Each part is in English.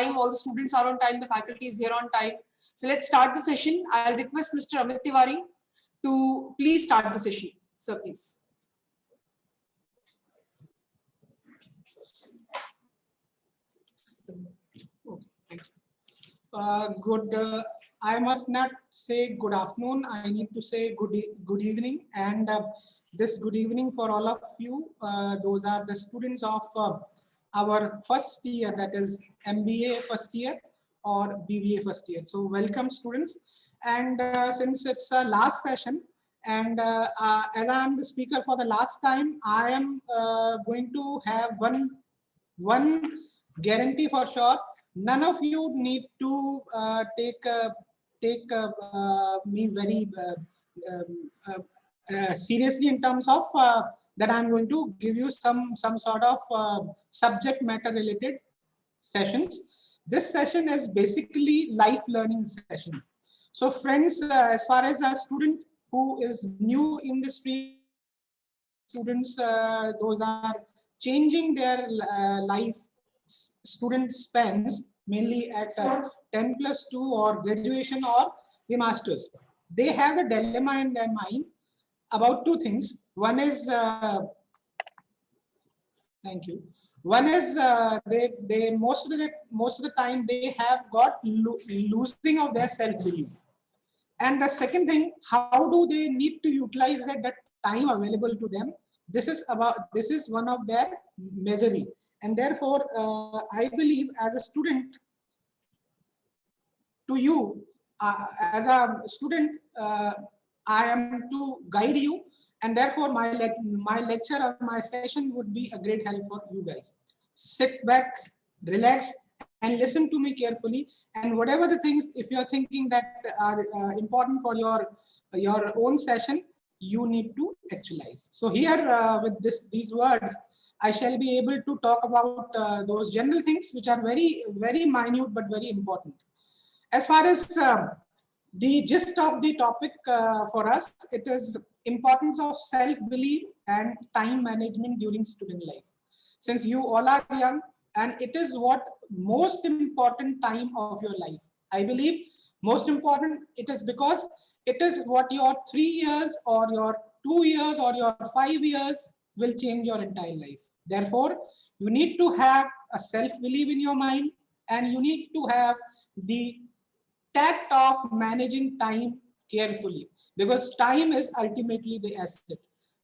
time, all the students are on time, the faculty is here on time. So let's start the session. I'll request Mr. Amit Tiwari to please start the session. Sir, please. I must not say good afternoon. I need to say good evening, and this good evening for all of you. Those are the students of our first year, that is M.B.A first year or B.B.A first year. So welcome, students. And since it's a last session, and as I am the speaker for the last time, I am going to have one guarantee for sure. None of you need to take me very seriously in terms of that I'm going to give you some sort of subject matter related sessions. This session is basically life learning session. So friends, as far as a student who is new in the stream, students, those are changing their life. Student spends mainly at 10+2 or graduation or the masters. They have a dilemma in their mind about two things. One is thank you. One is they most of the time they have got losing of their self-belief. And the second thing, how do they need to utilize that time available to them? This is one of their measuring. And therefore, I believe as a student, to you, as a student, I am to guide you, and therefore my lecture or my session would be a great help for you guys. Sit back, relax, and listen to me carefully. And whatever the things, if you are thinking that are important for your own session, you need to actualize. So here, with these words, I shall be able to talk about those general things which are very, very minute but very important. As far as the gist of the topic for us, it is importance of self-belief and time management during student life. Since you all are young, and it is what most important time of your life. I believe most important it is because it is what your 3 years or your 2 years or your 5 years will change your entire life. Therefore, you need to have a self-belief in your mind, and you need to have the tact of managing time carefully, because time is ultimately the asset.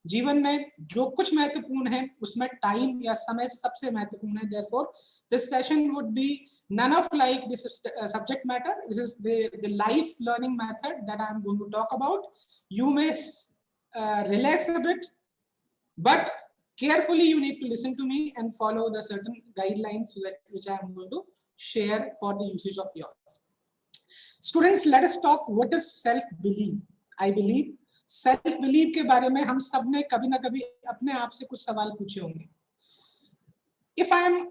जीवन में जो कुछ महत्वपूर्ण है उसमें time या समय सबसे महत्वपूर्ण है. Therefore, this session would be none of like this subject matter. This is the life learning method that I am going to talk about. You may relax a bit, but carefully you need to listen to me and follow the certain guidelines which I am going to share for the usage of yours. Students, let us talk what is self-belief. I believe self-belief के बारे में हम सब ने कभी ना कभी अपने आप से कुछ सवाल पूछे होंगे. If I am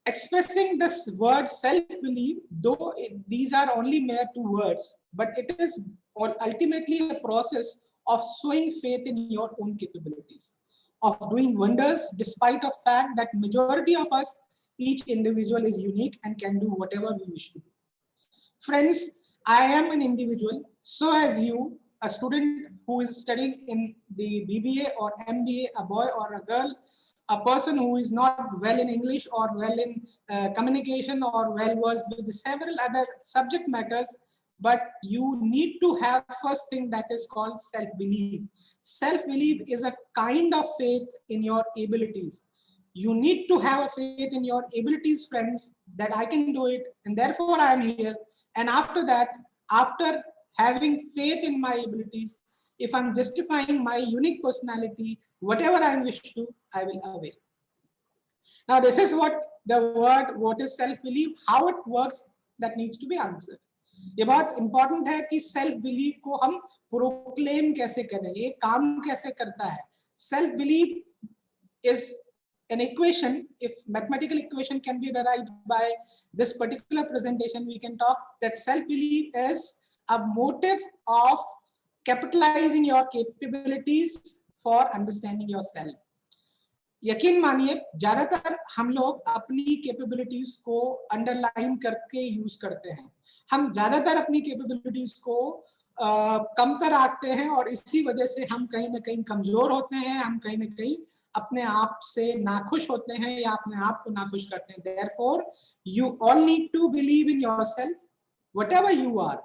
expressing this word self-belief, though these are only mere two words, but it is ultimately a process of showing faith in your own capabilities, of doing wonders despite the fact that majority of us, each individual is unique and can do whatever we wish to do. Friends, I am an individual, so as you, a student who is studying in the B.B.A or M.B.A, a boy or a girl, a person who is not well in English or well in communication or well versed with several other subject matters, but you need to have first thing that is called self-belief. Self-belief is a kind of faith in your abilities. You need to have a faith in your abilities, friends, that I can do it, and therefore I am here. And after that, after having faith in my abilities, if I'm justifying my unique personality, whatever I wish to, I will avail. Now, this is what the word, what is self-belief, how it works, that needs to be answered. ये बहुत important है कि self belief को हम proclaim कैसे करें, ये काम कैसे करता है. Self belief is an equation. If mathematical equation can be derived by this particular presentation, we can talk that self belief is a motive of capitalizing your capabilities for understanding yourself. यकीन मानिए ज्यादातर हम लोग अपनी capabilities को underline करके use करते हैं। हम ज्यादातर अपनी कैपेबिलिटीज को कमतर आंकते हैं और इसी वजह से हम कहीं ना कहीं कमजोर होते हैं, हम कहीं ना कहीं अपने आप से नाखुश होते हैं या अपने आप को नाखुश करते हैं। Therefore you all need to believe in yourself, whatever you are,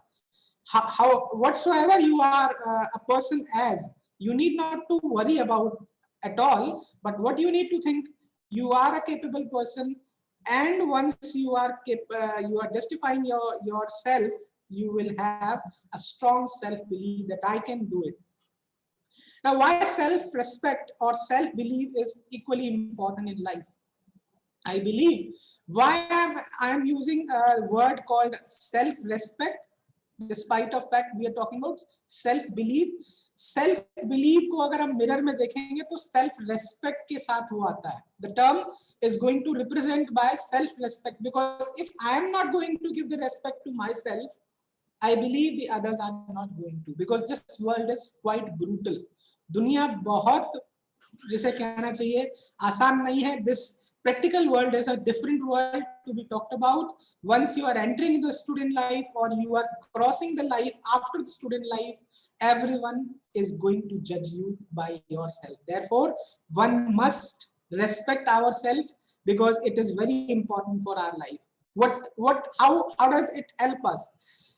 how whatsoever you are a person as, you need not to worry about at all, but what you need to think, you are a capable person, and once you are justifying yourself, you will have a strong self belief that I can do it. Now, why self respect or self belief is equally important in life? I believe why I am using a word called self respect, despite of fact we are talking about self belief. Self belief को अगर हम mirror में देखेंगे तो self respect के साथ वो आता है. The term is going to represent by self respect, because if I am not going to give the respect to myself, I believe the others are not going to, because this world is quite brutal. दुनिया बहुत, जिसे कहना चाहिए, आसान नहीं है. This practical world is a different world to be talked about. Once you are entering the student life or you are crossing the life after the student life, everyone is going to judge you by yourself. Therefore, one must respect ourselves, because it is very important for our life. How does it help us?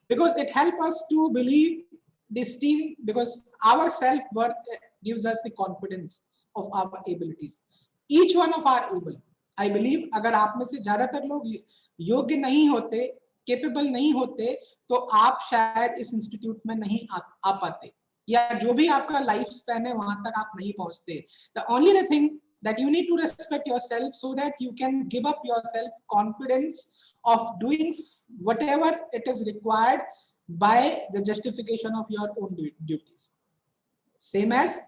Because it helps us to believe this team, because our self-worth gives us the confidence of our abilities. Each one of our able. I believe अगर आप में से ज्यादातर लोग योग्य नहीं होते, capable नहीं होते, तो आप शायद इस इंस्टीट्यूट में नहीं आ पाते, या जो भी आपका लाइफ स्पैन है वहां तक आप नहीं पहुंचते. The only thing that you need to respect yourself, so that you can give up yourself confidence of doing whatever it is required by the justification of your own duties. Same as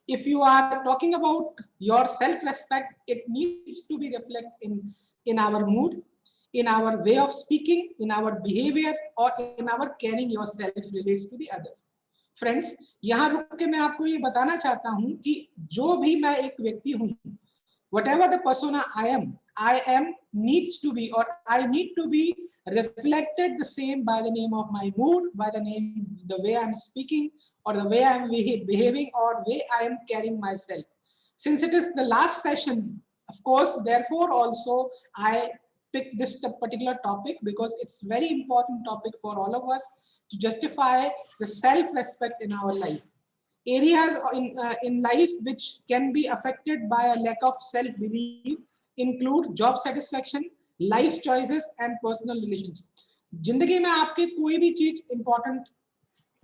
if you are talking about your self-respect, it needs to be reflected in our mood, in our way of speaking, in our behavior, or in our carrying yourself relates to the others. Friends, यहाँ रुक के मैं आपको ये बताना चाहता हूँ कि जो भी मैं एक व्यक्ति हूँ, whatever the persona I am needs to be, or I need to be reflected the same by the name of my mood, by the way I'm speaking, or the way I'm behaving, or way I am carrying myself. Since it is the last session, of course, therefore also I pick this particular topic, because it's very important topic for all of us to justify the self-respect in our life. Areas in life which can be affected by a lack of self-belief include job satisfaction, life choices, and personal relations. जिंदगी में आपके कोई भी चीज important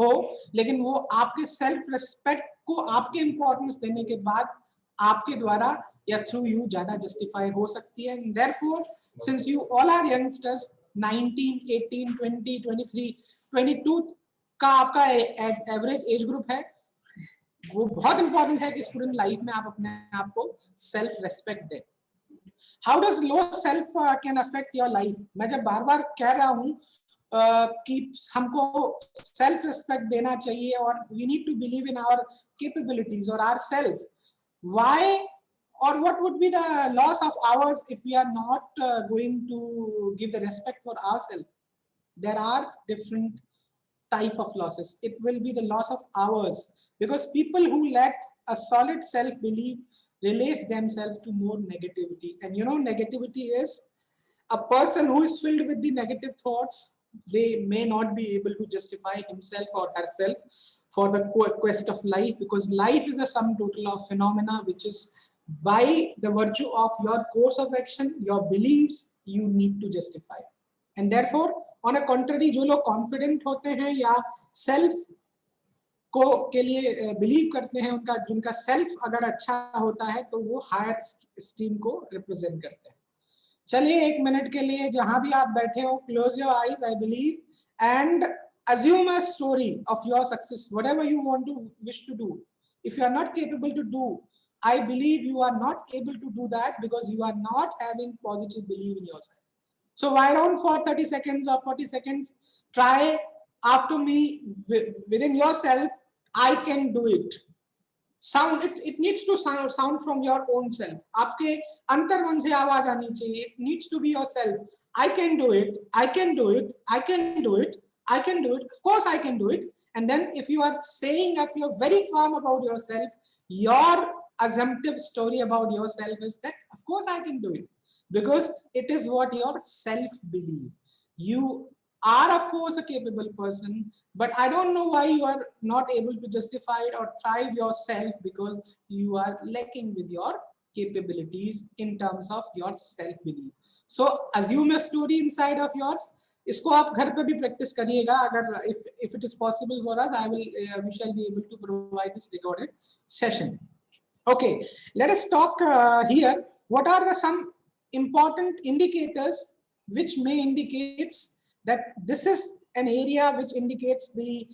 हो, लेकिन वो आपके self respect को आपके importance देने के बाद आपके द्वारा या through you ज्यादा justify हो सकती है. And therefore, since you all are youngsters, 19, 18, 20, 23, 22 का आपका average age group है, वो बहुत इंपॉर्टेंट है कि स्टूडेंट लाइफ में आप अपने आप को सेल्फ रेस्पेक्ट दें. How does low self can affect your life? मैं जब बार बार कह रहा हूँ कि हमको सेल्फ रेस्पेक्ट देना चाहिए और we need to believe in our capabilities और आवर सेल्फ, व्हाई और what would be the loss of ours if we are not going to give the respect for ourselves? There are different type of losses. It will be the loss of hours, because people who lack a solid self-belief relate themselves to more negativity. And you know, negativity is a person who is filled with the negative thoughts. They may not be able to justify himself or herself for the quest of life, because life is a sum total of phenomena which is by the virtue of your course of action, your beliefs, you need to justify. And therefore, on a contrary, जो लोग confident होते हैं या self को के लिए believe करते हैं, जिनका सेल्फ अगर अच्छा होता है तो वो हायर स्टीम को रिप्रेजेंट करते हैं. चलिए एक मिनट के लिए जहां भी आप बैठे हो, close your eyes, I believe, and assume a story of your success, whatever you want to wish to do. If you are not capable to do, I believe you are not able to do that because you are not having positive belief in yourself. So write down for 30 seconds or 40 seconds, try after me within yourself, I can do it. it needs to sound from your own self. आपके अंतर्मन से आवाज आनी चाहिए. It needs to be yourself. I can do it. I can do it. I can do it. I can do it. Of course I can do it. And then if you are saying, if you are very firm about yourself, your assumptive story about yourself is that of course I can do it, because it is what your self believe. You are of course a capable person, but I don't know why you are not able to justify it or thrive yourself, because you are lacking with your capabilities in terms of your self belief. So assume a story inside of yours. इसको आप घर पे भी practice करिएगा. अगर if it is possible for us, we shall be able to provide this recorded session. Okay, let us talk here. What are some important indicators which may indicates that this is an area which indicates the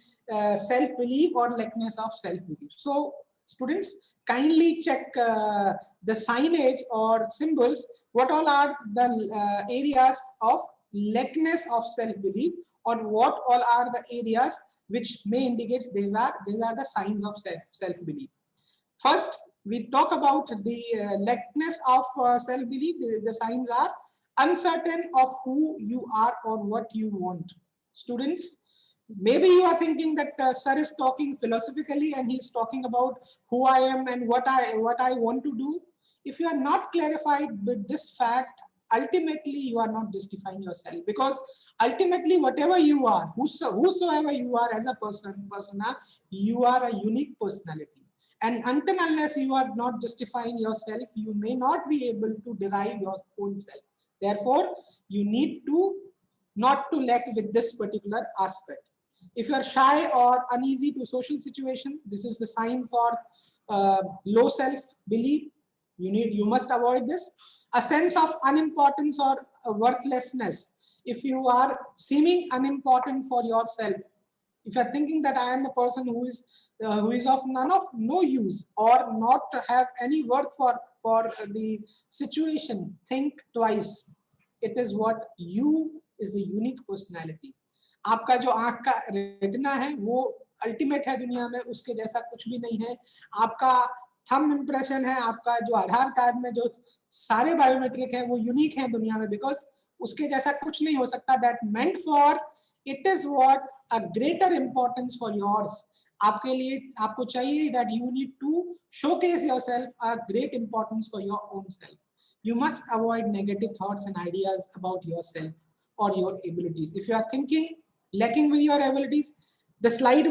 self-belief or lackness of self-belief? So students, kindly check the signage or symbols. What all are the areas of lackness of self-belief, or what all are the areas which may indicate these are the signs of self-belief. First, we talk about the lackness of self-belief. The signs are uncertain of who you are or what you want. Students, maybe you are thinking that sir is talking philosophically and he's talking about who I am and what I want to do. If you are not clarified with this fact, ultimately you are not justifying yourself, because ultimately whatever you are, whosoever you are as a persona, you are a unique personality. And until unless you are not justifying yourself, you may not be able to derive your own self. Therefore, you need to not to lack with this particular aspect. If you are shy or uneasy to social situation, this is the sign for low self-belief. You must avoid this. A sense of unimportance or worthlessness. If you are seeming unimportant for yourself, if you're thinking that I am a person who is of no use or not have any worth for the situation, think twice. It is what you is the unique personality. आपका जो आँख का retina है वो ultimate है दुनिया में, उसके जैसा कुछ भी नहीं है. आपका थंब इंप्रेशन है, आपका जो आधार कार्ड में जो सारे बायोमेट्रिक है वो यूनिक है दुनिया में, बिकॉज उसके जैसा कुछ नहीं हो सकता. That meant for it is what a greater importance for yours. आपके लिए आपको चाहिए that you need to showcase yourself a great importance for your own self. You must avoid negative thoughts and ideas about yourself or your abilities. If you are thinking lacking with your abilities, the slide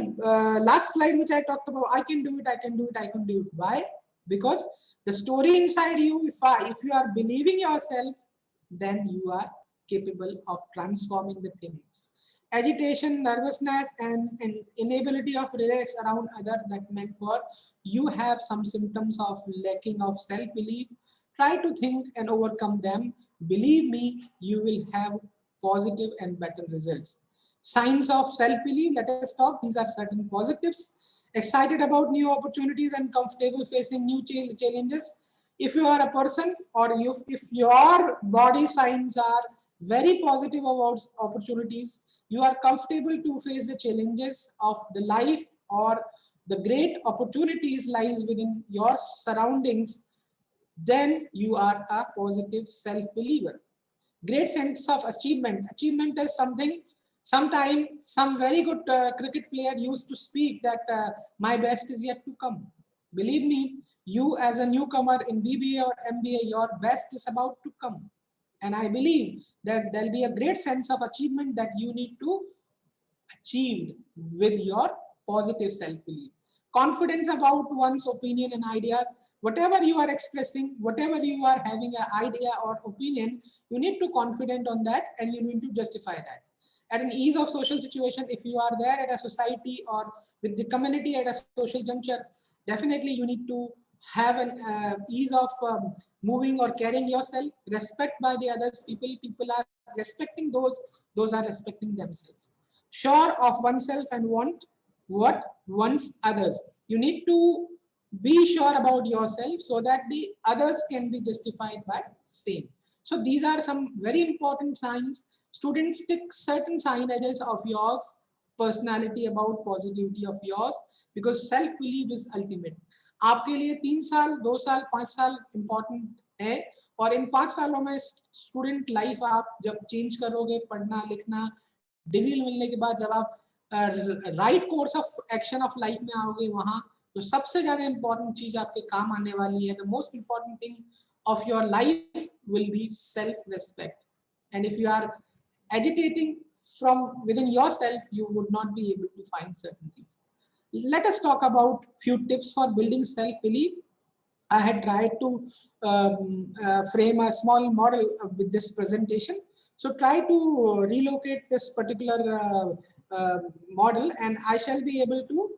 last slide which I talked about, I can do it, I can do it, I can do it. Why? Because the story inside you, if you are believing yourself, then you are capable of transforming the things. Agitation, nervousness, and inability of relax around others, that meant for you have some symptoms of lacking of self-belief. Try to think and overcome them. Believe me, you will have positive and better results. Signs of self-belief, let us talk. These are certain positives. Excited about new opportunities and comfortable facing new challenges. If you are a person, or if your body signs are very positive about opportunities, you are comfortable to face the challenges of the life, or the great opportunities lies within your surroundings, then you are a positive self-believer. Great sense of achievement. Achievement is something, sometime some very good cricket player used to speak that my best is yet to come. Believe me, you as a newcomer in B.B.A or M.B.A, your best is about to come. And I believe that there'll be a great sense of achievement that you need to achieve with your positive self-belief. Confidence about one's opinion and ideas. Whatever you are expressing, whatever you are having an idea or opinion, you need to confident on that and you need to justify that. At an ease of social situation, if you are there at a society or with the community at a social juncture, definitely you need to have an ease of moving or carrying yourself. Respect by the others. People are respecting those are respecting themselves. Sure of oneself and want what wants others. You need to be sure about yourself so that the others can be justified by same. So these are some very important signs. Students, take certain signages of yours personality, about positivity of yours, because self belief is ultimate. आपके लिए 3 साल 2 साल 5 साल important है, और इन 5 सालों में student life आप जब चेंज करोगे, पढ़ना लिखना, डिग्री मिलने के बाद जब आप right course of action of life में आओगे, वहां तो सबसे ज्यादा इंपॉर्टेंट चीज आपके काम आने वाली है. The most important thing of your life will be self-respect. And if you are agitating from within yourself, you would not be able to find certain things. Let us talk about few tips for building self-belief. I had tried to frame a small model with this presentation. So try to relocate this particular model, and I shall be able to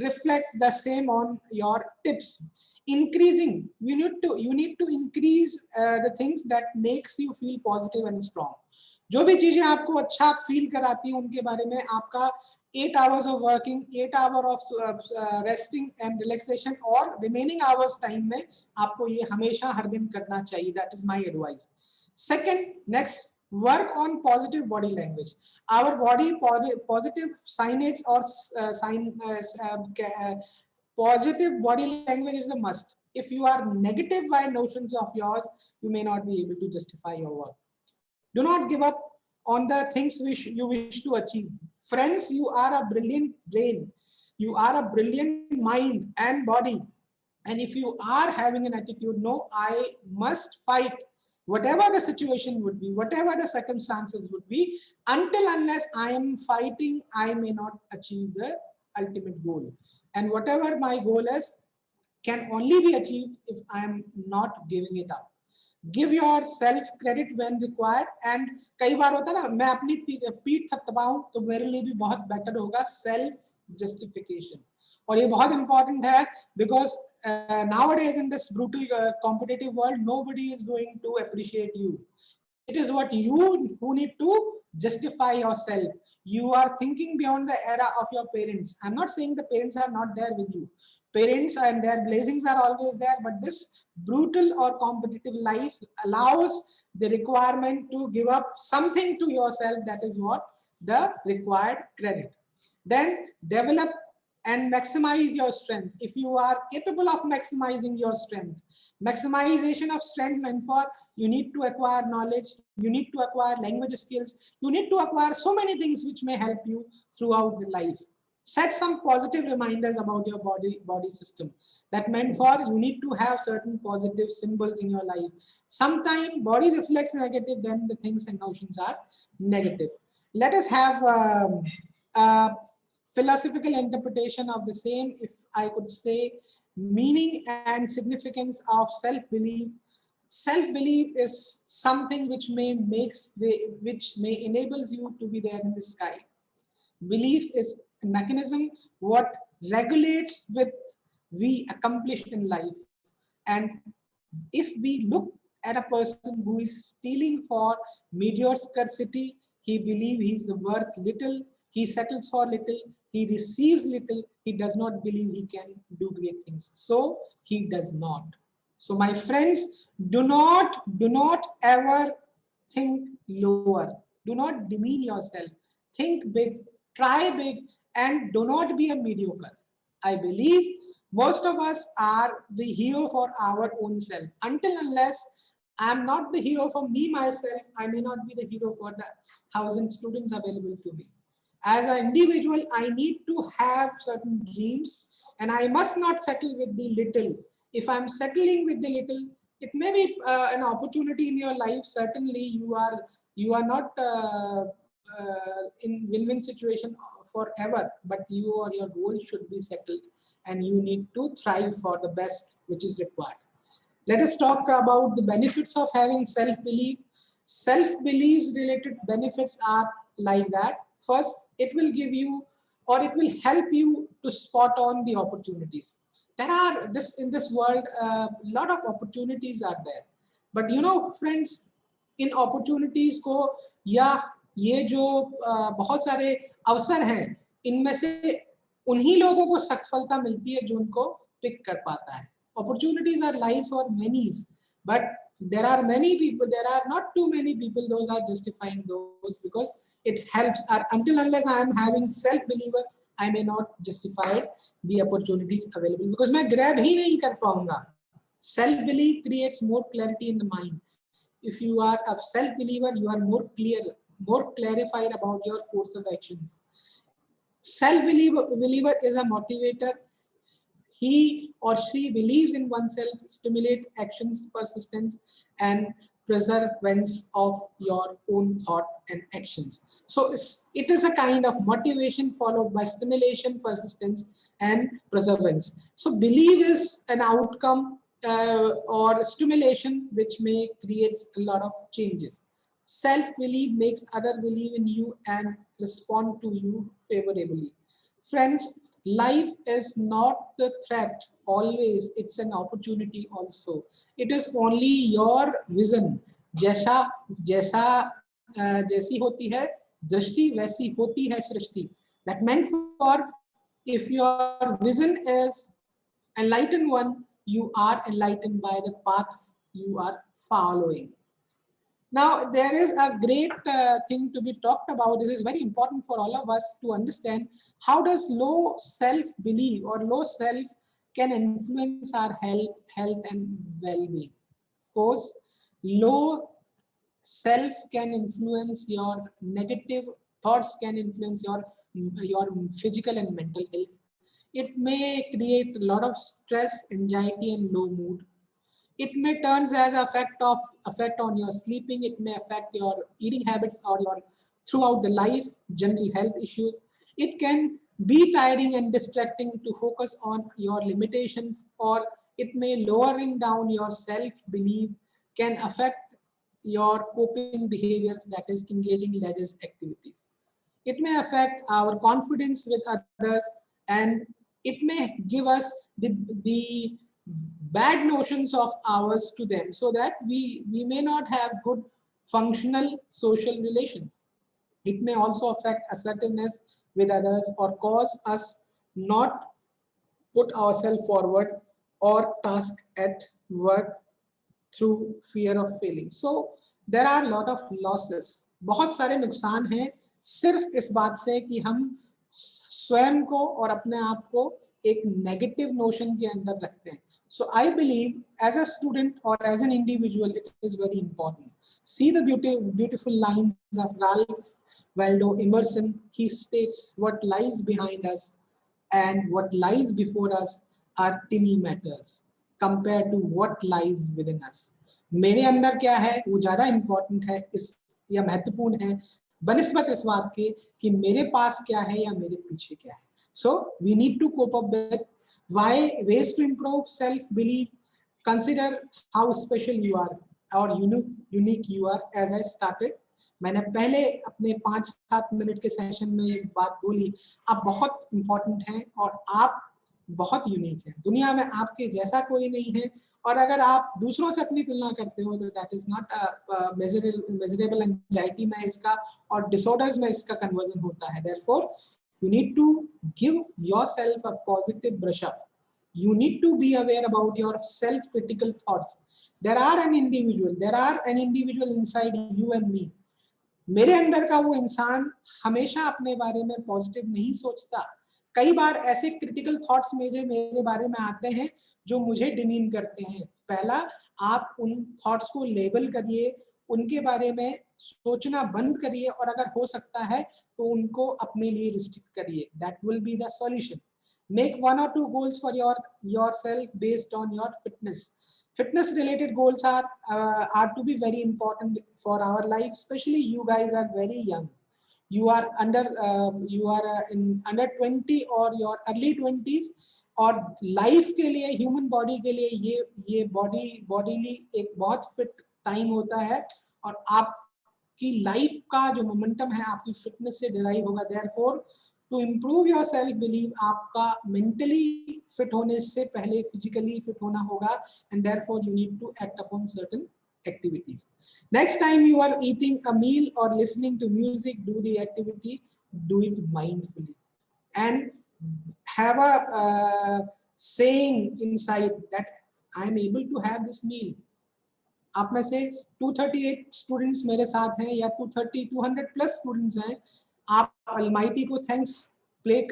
reflect the same on your tips. Increasing, you need to increase the things that makes you feel positive and strong. जो भी चीजें आपको अच्छा feel कराती हैं उनके बारे में आपका 8 hours of working, 8 hours of resting and relaxation और remaining hours time में आपको ये हमेशा हर दिन करना चाहिए. That is my advice. Second, next, work on positive body language. Our body positive signage or positive body language is the must. If you are negative by notions of yours, you may not be able to justify your work. Do not give up on the things you wish to achieve. Friends, you are a brilliant brain. You are a brilliant mind and body. And if you are having an attitude, no, I must fight whatever the situation would be, whatever the circumstances would be, until unless I am fighting, I may not achieve the ultimate goal. And whatever my goal is can only be achieved if I am not giving it up. Give yourself credit when required. And कई बार होता है ना, मैं अपनी पीठ थपथपाऊं तो मेरे लिए भी बहुत बेटर होगा. Self justification, और ये बहुत important है, because nowadays in this brutal competitive world, nobody is going to appreciate you. It is what you who need to justify yourself. You are thinking beyond the era of your parents. I'm not saying the parents are not there with you. Parents and their blessings are always there, but this brutal or competitive life allows the requirement to give up something to yourself. That is what the required credit. Then develop and maximize your strength. If you are capable of maximizing your strength, maximization of strength meant for you need to acquire knowledge, you need to acquire language skills, you need to acquire so many things which may help you throughout the life. Set some positive reminders about your body system. That meant for you need to have certain positive symbols in your life. Sometimes body reflects negative, then the things and notions are negative. Let us have philosophical interpretation of the same. If I could say, meaning and significance of self-belief. Self-belief is something which may enables you to be there in the sky. Belief is a mechanism what regulates with we accomplish in life. And if we look at a person who is stealing for mediocrity, he believes he is worth little, he settles for little, he receives little, he does not believe he can do great things. So he does not. So my friends, do not ever think lower. Do not demean yourself. Think big, try big, and do not be a mediocre. I believe most of us are the hero for our own self. Until unless I am not the hero for me myself, I may not be the hero for the 1,000 students available to me. As an individual, I need to have certain dreams, and I must not settle with the little. If I'm settling with the little, it may be an opportunity in your life. Certainly, you are not in win-win situation forever, but you or your goal should be settled, and you need to thrive for the best which is required. Let us talk about the benefits of having self-belief. Self-beliefs related benefits are like that. First, it will give you, or it will help you to spot on the opportunities. There are in this world, a lot of opportunities are there. But you know, friends, in opportunities को या ये जो बहुत सारे अवसर हैं, इनमें से उन्हीं लोगों को सफलता मिलती है जो उनको पिक कर पाता है. Opportunities are lies for many, but There are many people, there are not too many people, those are justifying those because it helps. Until unless I am having self-belief, I may not justify the opportunities available because मैं grab ही नहीं कर पाऊंगा. Self-belief creates more clarity in the mind. If you are a self-believer, you are more clear, more clarified about your course of actions. Self-believer is a motivator. He or she believes in oneself, stimulate actions, persistence, and perseverance of your own thought and actions. So it is a kind of motivation followed by stimulation, persistence, and perseverance. So belief is an outcome or stimulation which may create a lot of changes. Self-belief makes others believe in you and respond to you favorably. Friends, life is not the threat always, it's an opportunity also. It is only your vision. जैसा जैसा जैसी होती है दृष्टि वैसी होती है सृष्टि. That meant for if your vision is enlightened one, you are enlightened by the path you are following. Now, there is a great thing to be talked about. This is very important for all of us to understand. How does low self-belief or low self can influence our health and well-being? Of course, low self can influence your negative thoughts, can influence your physical and mental health. It may create a lot of stress, anxiety, and low mood. It may turns as effect on your sleeping. It may affect your eating habits or your throughout the life general health issues. It can be tiring and distracting to focus on your limitations, or it may lowering down your self belief, can affect your coping behaviors, that is engaging leisure activities. It may affect our confidence with others, and it may give us the bad notions of ours to them, so that we may not have good functional social relations. It may also affect assertiveness with others or cause us not put ourselves forward or task at work through fear of failing. So there are a lot of losses. बहुत सारे नुकसान हैं सिर्फ इस बात से कि हम स्वयं को और अपने आप को एक नेगेटिव नोशन के अंदर रखते हैं. So I believe as a student or as an individual, it is very important. See the beautiful lines of Ralph Waldo Emerson. He states, what lies behind us and what lies before us are tiny matters compared to what lies within us. मेरे अंदर क्या है वो ज्यादा important है इस या महत्वपूर्ण है बनिस्बत इस बात के कि मेरे पास क्या है या मेरे पीछे क्या है. So we need to cope up with why ways to improve self-belief. Consider how special you are or unique you are. As I started, मैंने पहले अपने 5-7 मिनट के सेशन में एक बात बोली, आप बहुत इम्पोर्टेंट हैं और आप बहुत यूनिक है. दुनिया में आपके जैसा कोई नहीं है, और अगर आप दूसरों से अपनी तुलना करते हो तो that is not measurable anxiety में इसका और डिसऑर्डर्स में इसका कन्वर्जन होता है. Therefore you need to give yourself a positive brush up. You need to be aware about your self critical thoughts. There are an individual inside you and me. मेरे अंदर का वो इंसान हमेशा अपने बारे में पॉजिटिव नहीं सोचता. कई बार ऐसे क्रिटिकल थॉट्स मेरे बारे में आते हैं जो मुझे डिमीन करते हैं. पहला, आप उन थॉट्स को लेबल करिए, उनके बारे में सोचना बंद करिए, और अगर हो सकता है तो उनको अपने लिए रिस्ट्रिक्ट करिए. That will be the solution. Make 1 or 2 goals for yourself based on your fitness. Fitness related goals are to be very important for our life. Especially you guys are very young. You are in under 20 or your early 20s. और life के लिए human body के लिए ये bodily एक बहुत fit time होता है, और आपकी लाइफ का जो मोमेंटम है आपकी फिटनेस से डिराइव होगा. Therefore to improve your self believe आपका मेंटली फिट होने से पहले फिजिकली फिट होना होगा, and therefore you need to act upon certain activities. Next time you are eating a meal or listening to music, do the activity, do it mindfully, and have a saying inside that I am able to have this meal. आप में से 238 students मेरे साथ हैं या 200 plus students हैं, आप Almighty को थैंक्स प्लेस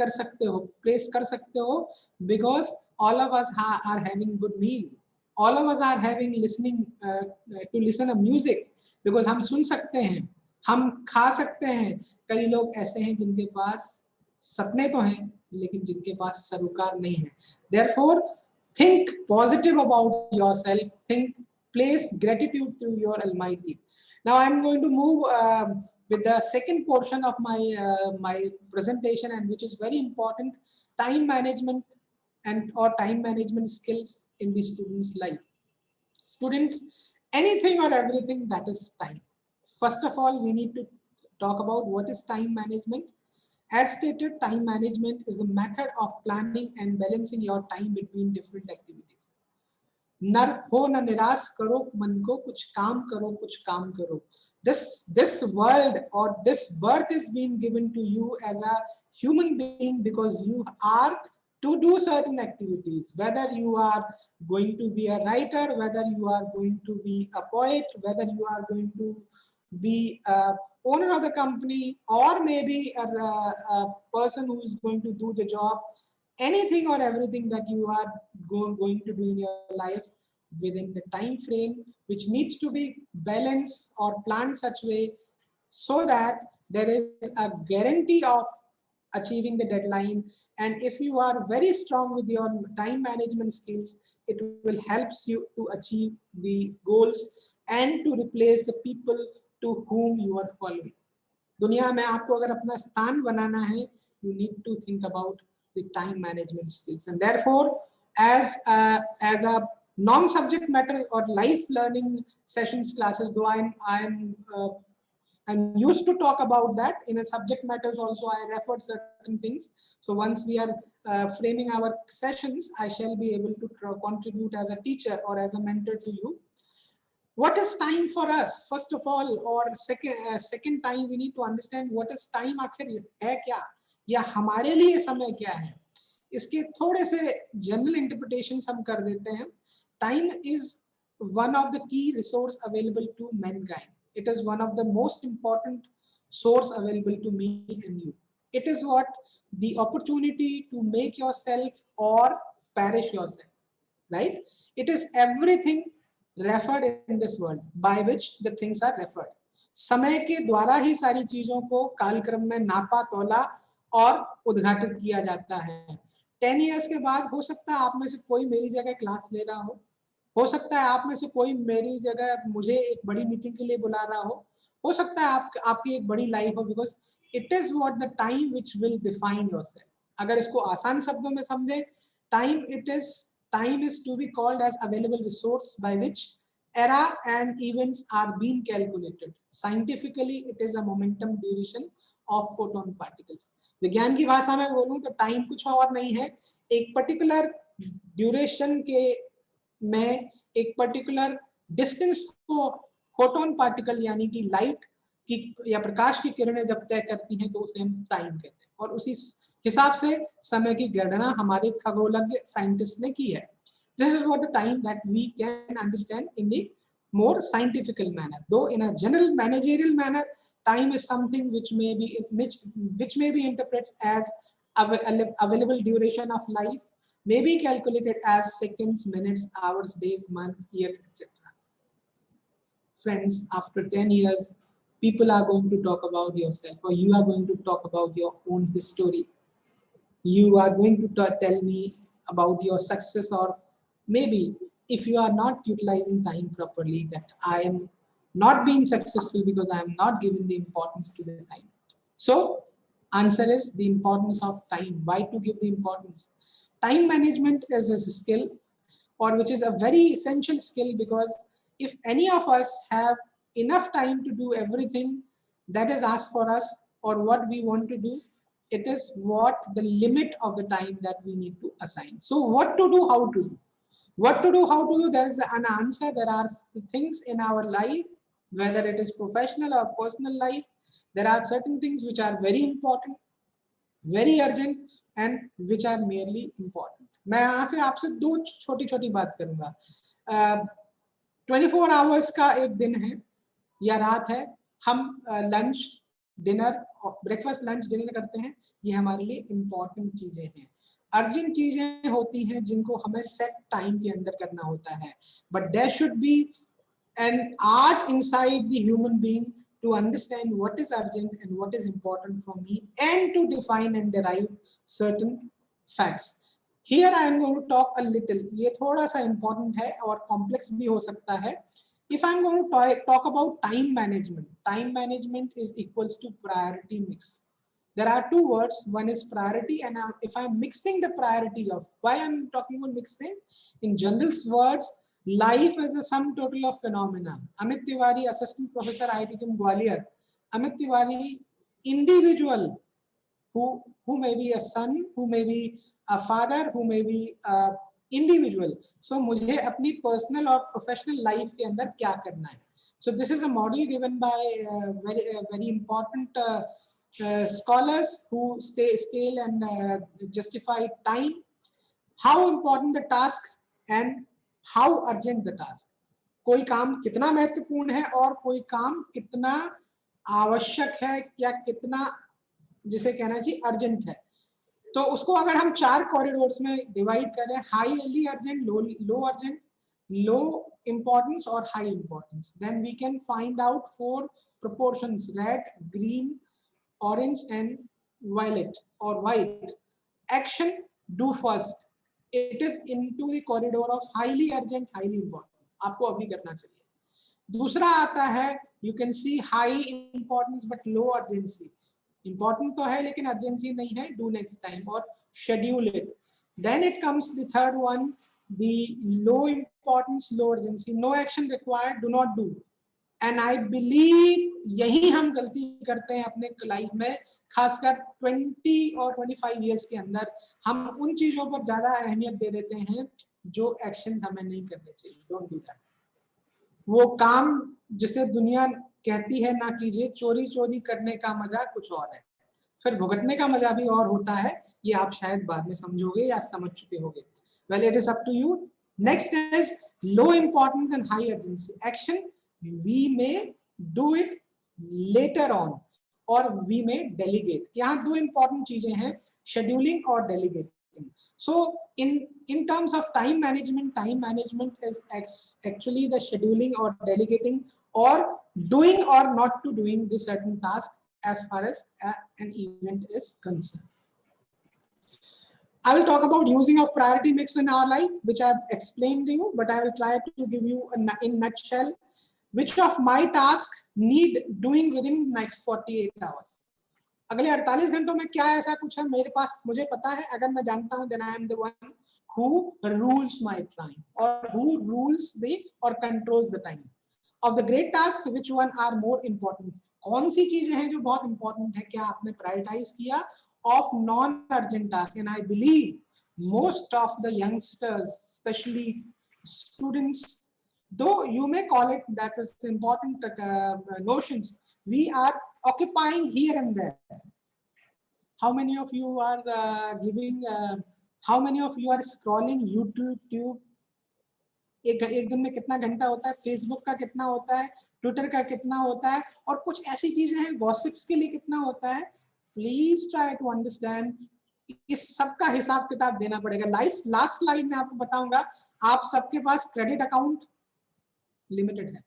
कर सकते हो because all of us are having good meal, all of us are having listening to listen a music, because हम सुन सकते हैं, हम खा सकते हैं। कई लोग ऐसे हैं जिनके पास सपने तो हैं लेकिन जिनके पास सरोकार नहीं है। Therefore, think positive about yourself. Think, place gratitude to your Almighty. Now, I'm going to move with the second portion of my presentation, and which is very important: time management and or time management skills in the student's life. Students, anything or everything that is time. First of all, we need to talk about what is time management. As stated, time management is a method of planning and balancing your time between different activities. नर हो न निराश करो मन को, कुछ काम करो कुछ काम करो. This world or this birth is being given to you as a human being because you are to do certain activities, whether you are going to be a writer, whether you are going to be a poet, whether you are going to be a owner of the company, or maybe a person who is going to do the job. Anything or everything that you are going to do in your life within the time frame, which needs to be balanced or planned such way so that there is a guarantee of achieving the deadline. And if you are very strong with your time management skills, it will help you to achieve the goals and to replace the people to whom you are following. दुनिया में आपको अगर अपना स्थान बनाना है, you need to think about the time management skills. And therefore, as a non-subject matter or life learning sessions classes, though I'm used to talk about that in a subject matters also, I referred certain things. So once we are framing our sessions, I shall be able to contribute as a teacher or as a mentor to you. What is time for us? First of all, or second time, we need to understand what is time आखिर है क्या, या हमारे लिए समय क्या है. इसके थोड़े से जनरल इंटरप्रिटेशंस हम कर देते हैं. Time is one of the key resource available to mankind. It is one of the most important source available to me and you. It is what the opportunity to make yourself or perish yourself, right? It is everything referred in this world by which the things are referred. समय के द्वारा ही सारी चीजों को कालक्रम में नापा तोला और उद्घाटित किया जाता है. 10 years के बाद हो सकता है आप में से कोई मेरी जगह क्लास ले रहा हो सकता है आप में से कोई मेरी जगह मुझे एक बड़ी मीटिंग के लिए बुला रहा हो सकता है आपकी एक बड़ी लाइफ हो, because it is what the time which will define yourself. अगर इसको आसान शब्दों में समझे, time is to be called as available resource by which era and events are being calculated. Scientifically, it is a momentum duration of photon particles. विज्ञान की भाषा में बोलूं तो टाइम कुछ और नहीं है, एक पर्टिकुलर ड्यूरेशन के में एक पर्टिकुलर डिस्टेंस को फोटोन पार्टिकल यानी कि लाइट की या प्रकाश की किरणें जब तय करती हैं तो उसे हम टाइम कहते हैं. और उसी हिसाब से समय की गणना हमारे खगोलज्ञ साइंटिस्ट ने की है. This is what the time that we can understand in the more scientific manner. Though in a general managerial manner, time is something which may be interpreted as available duration of life, may be calculated as seconds, minutes, hours, days, months, years, etc. Friends, after 10 years, people are going to talk about yourself, or you are going to talk about your own history. You are going to tell me about your success, or maybe if you are not utilizing time properly, that I am not being successful because I am not giving the importance to the time. So answer is the importance of time. Why to give the importance? Time management is a skill, or which is a very essential skill, because if any of us have enough time to do everything that is asked for us or what we want to do, it is what the limit of the time that we need to assign. So what to do, how to do? What to do, how to do? There is an answer. There are things in our life, whether it is professional or personal life, there are certain things which are very important, very urgent, and which are merely important. मैं यहाँ से आपसे दो छोटी छोटी बात करूंगा. 24 hours का एक दिन है या रात है, हम lunch dinner breakfast lunch dinner करते हैं, ये हमारे लिए इंपॉर्टेंट चीजें हैं। अर्जेंट चीजें होती हैं जिनको हमें सेट टाइम के अंदर करना होता है, but there should be an art inside the human being to understand what is urgent and what is important for me, and to define and derive certain facts. Here I am going to talk a little, ये थोड़ा सा important है और complex भी हो सकता है. If I'm going to talk about time management is equals to priority mix. There are two words, one is priority, and if I'm mixing the priority of, why I'm talking about mixing? In general words, life is a sum total of phenomena. Amit Tiwari, Assistant Professor, IITTM Gwalior. Amit Tiwari, individual, who may be a son, who may be a father, who may be a individual. So मुझे अपनी personal और professional life के अंदर क्या करना है? So this is a model given by very important scholars who scale and justify time, how important the task and how urgent the task. कोई काम कितना महत्वपूर्ण है और कोई काम कितना आवश्यक है या कितना जिसे कहना चाहिए अर्जेंट है. तो उसको अगर हम 4 कॉरिडोर्स में डिवाइड करें, highly urgent, low urgent, low importance और high importance, then we can find out 4 proportions: red, green, orange and violet और white. Action, do first, it is into the corridor of highly urgent, highly important, आपको अभी करना चाहिए. दूसरा आता है, you can see high importance but low urgency. Important तो है लेकिन अर्जेंसी नहीं है, डू नेक्स्ट टाइम और schedule it. Then it comes the third one, the low importance, low urgency, no action required, do not do. And I believe यही हम गलती करते हैं अपने लाइफ में, खासकर 20 और 25 इयर्स के अंदर. हम उन चीजों पर ज्यादा अहमियत दे देते हैं जो एक्शन हमें नहीं करने चाहिए. Don't do that. वो काम जिसे दुनिया कहती है ना कीजिए, चोरी चोरी करने का मजा कुछ और है, फिर भुगतने का मजा भी और होता है. ये आप शायद बाद में समझोगे या समझ चुके होंगे. Well, it is up to you. Next is low importance and high urgency. Action, we may do it later on और वी मे डेलीगेट. यहाँ 2 इंपॉर्टेंट चीजें हैं, शेड्यूलिंग और delegate. So in terms of time management is actually the scheduling or delegating or doing or not to doing the certain task as far as an event is concerned. I will talk about using of priority mix in our life, which I have explained to you, but I will try to give you in nutshell which of my tasks need doing within next 48 hours. अगले 48 घंटों में क्या ऐसा कुछ है मेरे पास, मुझे पता है, अगर मैं जानता हूं, then I am the one who rules my time or who rules the or controls the time of the great task. Which one are more important? कौन सी चीजें हैं जो बहुत important है, क्या आपने prioritize किया of non urgent task? And I believe most of the youngsters, especially students, though you may call it that is important notions, we are occupying here and there. How many of you are how many of you are scrolling YouTube? एक दिन में कितना घंटा होता है, Facebook का कितना होता है, ट्विटर का कितना होता है, और कुछ ऐसी चीजें हैं गॉसिप्स के लिए कितना होता है. प्लीज ट्राई टू अंडरस्टैंड, इस सब का हिसाब किताब देना पड़ेगा. लास्ट स्लाइड में आपको बताऊंगा, आप सबके पास क्रेडिट अकाउंट लिमिटेड है,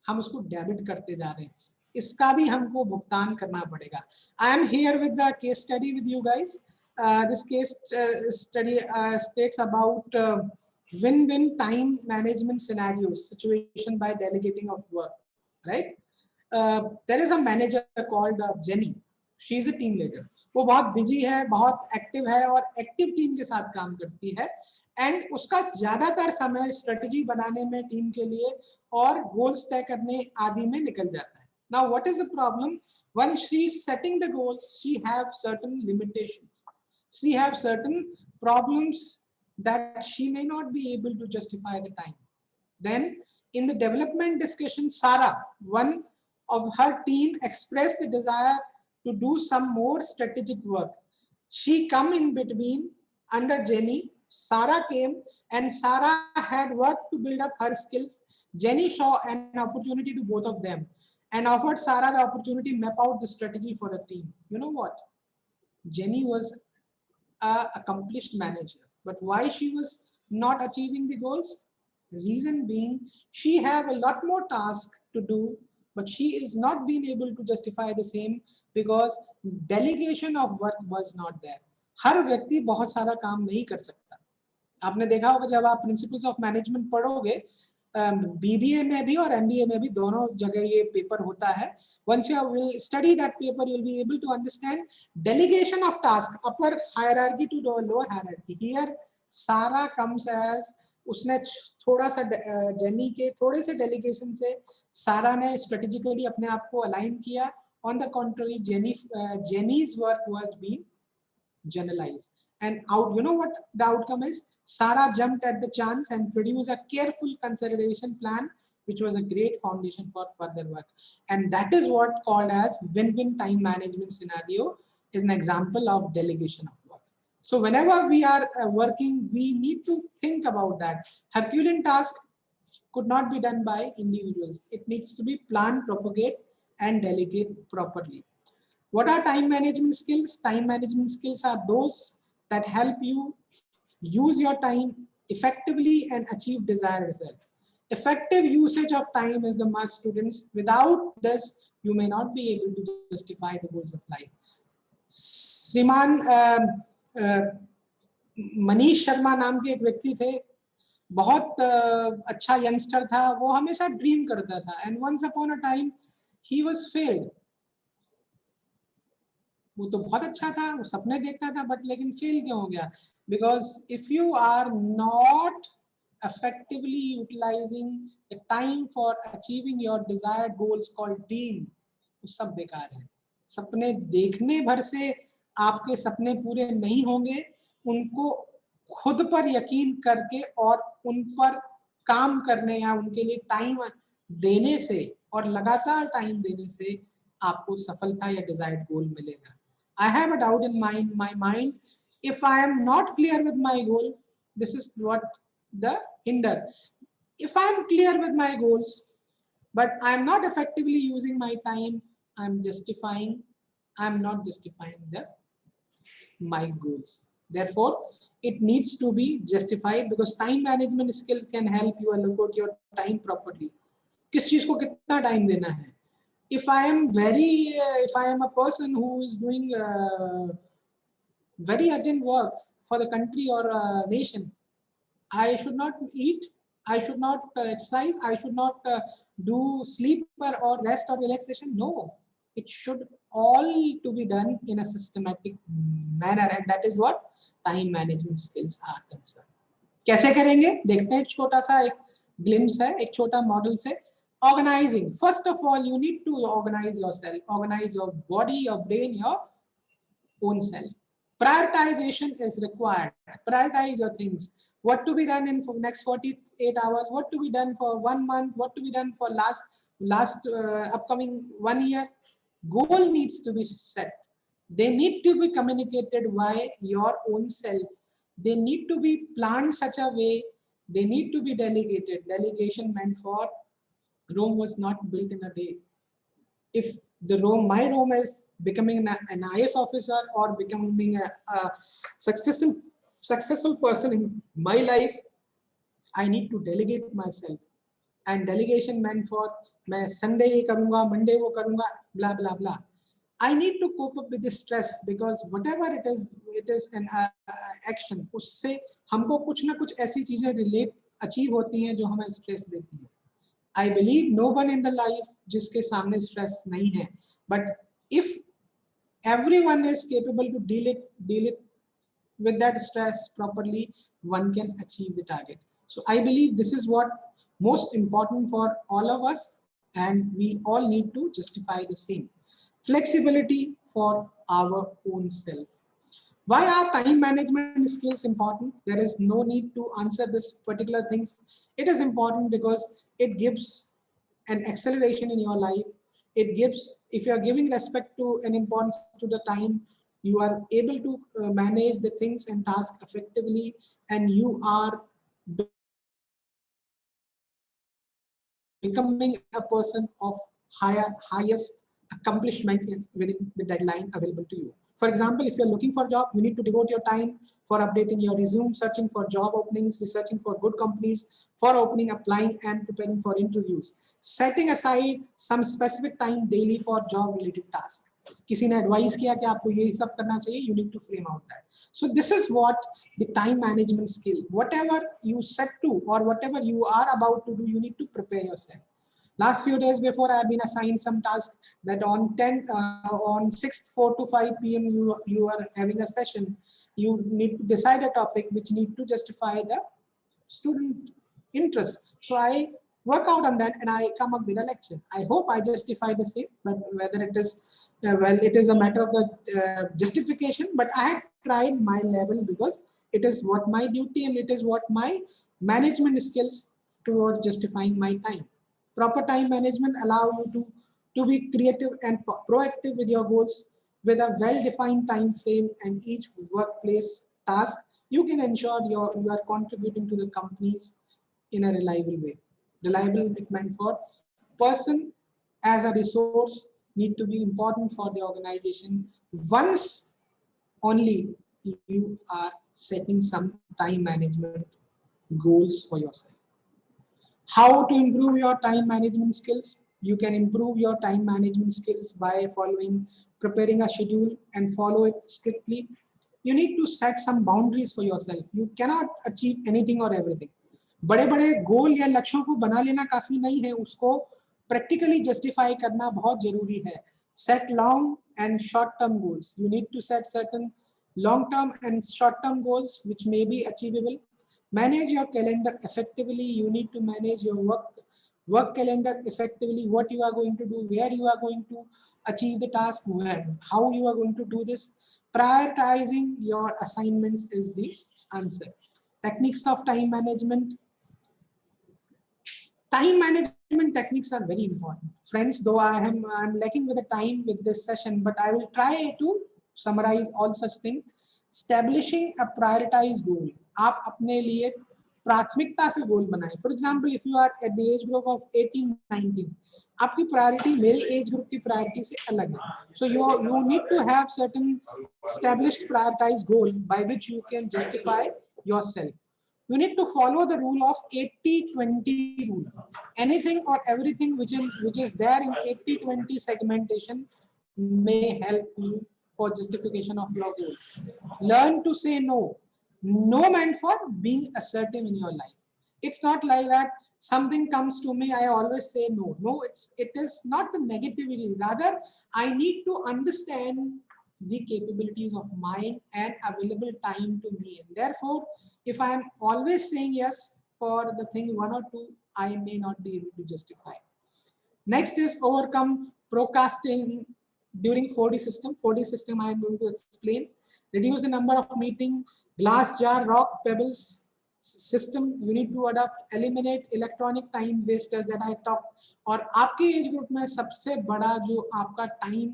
हम उसको डेबिट करते जा रहे हैं, इसका भी हमको भुगतान करना पड़ेगा. I am here with the case study with you guys. This case study states about win-win time management scenarios situation by delegating of work, right? There is a manager called Jenny. She is a team leader. वो बहुत busy है, बहुत active है और active team के साथ काम करती है, एंड उसका ज्यादातर समय स्ट्रेटजी बनाने में टीम के लिए और गोल्स तय करने आदि में निकल जाता है. Now what is the problem? When she is setting the goals, she have certain limitations, she have certain problems that she may not be able to justify the time. Then in the development discussion, Sarah, one of her team, expressed the desire to do some more strategic work. She come in between under Jenny. Sarah came and Sarah had worked to build up her skills. Jenny saw an opportunity to both of them and offered Sarah the opportunity to map out the strategy for the team. You know what? Jenny was an accomplished manager, but why she was not achieving the goals? Reason being, she have a lot more tasks to do, but she is not being able to justify the same because delegation of work was not there. हर व्यक्ति बहुत सारा काम नहीं कर सकता. आपने देखा होगा जब आप प्रिंसिपल्स ऑफ मैनेजमेंट पढ़ोगे, बीबीए में भी और एमबीए में भी दोनों जगह ये पेपर होता है. Once you will study that paper, you will be able to understand delegation of task, upper hierarchy to lower hierarchy. Here, Sarah comes as उसने थोड़ा सा जेनी के थोड़े से डेलीगेशन से सारा ने स्ट्रेटेजिकली अपने आप को अलाइन किया. On the contrary, Jenny's work was being generalized. And out, you know what the outcome is? Sarah jumped at the chance and produced a careful consideration plan, which was a great foundation for further work. And that is what called as win-win time management scenario, is an example of delegation of work. So whenever we are working, we need to think about that. Herculean task could not be done by individuals. It needs to be planned, propagate, and delegate properly. What are time management skills? Time management skills are those that help you use your time effectively and achieve desired result. Effective usage of time is the must, students. Without this, you may not be able to justify the goals of life. श्रीमान मनीष शर्मा नाम के एक व्यक्ति थे, बहुत अच्छा youngster था, वो हमेशा ड्रीम करता था, and once upon a time he was failed. वो तो बहुत अच्छा था, वो सपने देखता था, बट लेकिन फेल क्यों हो गया? Because if you are not effectively utilizing the time for achieving your desired goals called dream, वो सब बेकार है. सपने देखने भर से आपके सपने पूरे नहीं होंगे. उनको खुद पर यकीन करके और उन पर काम करने या उनके लिए टाइम देने से और लगातार टाइम देने से आपको सफलता या डिजायर्ड गोल मिलेगा. I have a doubt in my mind. If I am not clear with my goal, this is what the hinder. If I am clear with my goals, but I am not effectively using my time, I am not justifying my goals. Therefore, it needs to be justified because time management skills can help you allocate your time properly. किस चीज को कितना time देना है? If I am a person who is doing very urgent works for the country or nation, I should not eat, I should not exercise, I should not do sleep or rest or relaxation. No, it should all to be done in a systematic manner, and that is what time management skills are concerned. कैसे करेंगे? देखते हैं. छोटा सा एक glimpse है, एक छोटा मॉडल से. Organizing. First of all, you need to organize yourself. Organize your body, your brain, your own self. Prioritization is required. Prioritize your things. What to be done in for next 48 hours? What to be done for 1 month? What to be done for last upcoming 1 year? Goal needs to be set. They need to be communicated by your own self. They need to be planned such a way. They need to be delegated. Delegation meant for Rome was not built in a day. If my Rome is becoming an IS officer or becoming a successful person in my life, I need to delegate myself. And delegation meant for मैं Sunday ये करूँगा, Monday वो करूँगा, blah blah blah. I need to cope up with this stress because whatever it is an action. उससे हमको कुछ ना कुछ ऐसी चीजें achieve होती हैं जो हमें stress देती हैं. I believe no one in the life जिसके सामने stress नहीं है. But if everyone is capable to deal it with that stress properly, one can achieve the target. So I believe this is what most important for all of us, and we all need to justify the same. Flexibility for our own self. Why are time management skills important? There is no need to answer this particular things. It is important because it gives an acceleration in your life. It gives, if you are giving respect to and importance to the time, you are able to manage the things and tasks effectively, and you are becoming a person of highest accomplishment within the deadline available to you. For example, if you're looking for a job, you need to devote your time for updating your resume, searching for job openings, researching for good companies, for opening, applying, and preparing for interviews. Setting aside some specific time daily for job-related tasks. किसी ने advise किया कि आपको ये सब करना चाहिए, you need to frame out that. So this is what the time management skill. Whatever you set to or whatever you are about to do, you need to prepare yourself. Last few days before, I have been assigned some tasks that on 6th 4 to 5 p.m. you are having a session. You need to decide a topic which need to justify the student interest. So I work out on that and I come up with a lecture. I hope I justify the same, but whether it is well, it is a matter of the justification. But I had tried my level because it is what my duty and it is what my management skills towards justifying my time. Proper time management allow you to be creative and proactive with your goals. With a well-defined time frame and each workplace task, you can ensure you are contributing to the companies in a reliable way. Reliable it meant for person as a resource need to be important for the organization once only you are setting some time management goals for yourself. How to improve your time management skills? You can improve your time management skills by preparing a schedule and follow it strictly. You need to set some boundaries for yourself. You cannot achieve anything or everything. बड़े बड़े गोल या लक्ष्यों को बना लेना काफी नहीं है, उसको प्रैक्टिकली जस्टिफाई करना बहुत जरूरी है. Set long and short-term goals. You need to set certain long-term and short-term goals which may be achievable. Manage your calendar effectively. You need to manage your work calendar effectively. What you are going to do, where you are going to achieve the task, when, how you are going to do this. Prioritizing your assignments is the answer. Techniques of time management. Time management techniques are very important. Friends, though I'm lacking with the time with this session, but I will try to summarize all such things. Establishing a prioritized goal. आप अपने लिए प्राथमिकता से गोल बनाएं. For example, if you are at the age group of 18-19, आपकी priority मेरी age group की priority से अलग है. So you need to have certain established prioritized goal by which you can justify yourself. You need to follow the rule of 80-20 rule. Anything or everything which is there in 80-20 segmentation may help you for justification of your goal. Learn to say no. No meant for being assertive in your life. It's not like that something comes to me, I always say no. No, it is not the negativity. Rather, I need to understand the capabilities of mine and available time to me. And therefore, if I am always saying yes for the thing 1 or 2, I may not be able to justify. Next is overcome procrastinating during 4D system. 4D system I am going to explain. Reduce the number of meeting, glass jar, rock, pebbles system. You need to adopt, eliminate electronic time wasters that I talked. और आपके age group में सबसे बड़ा जो आपका time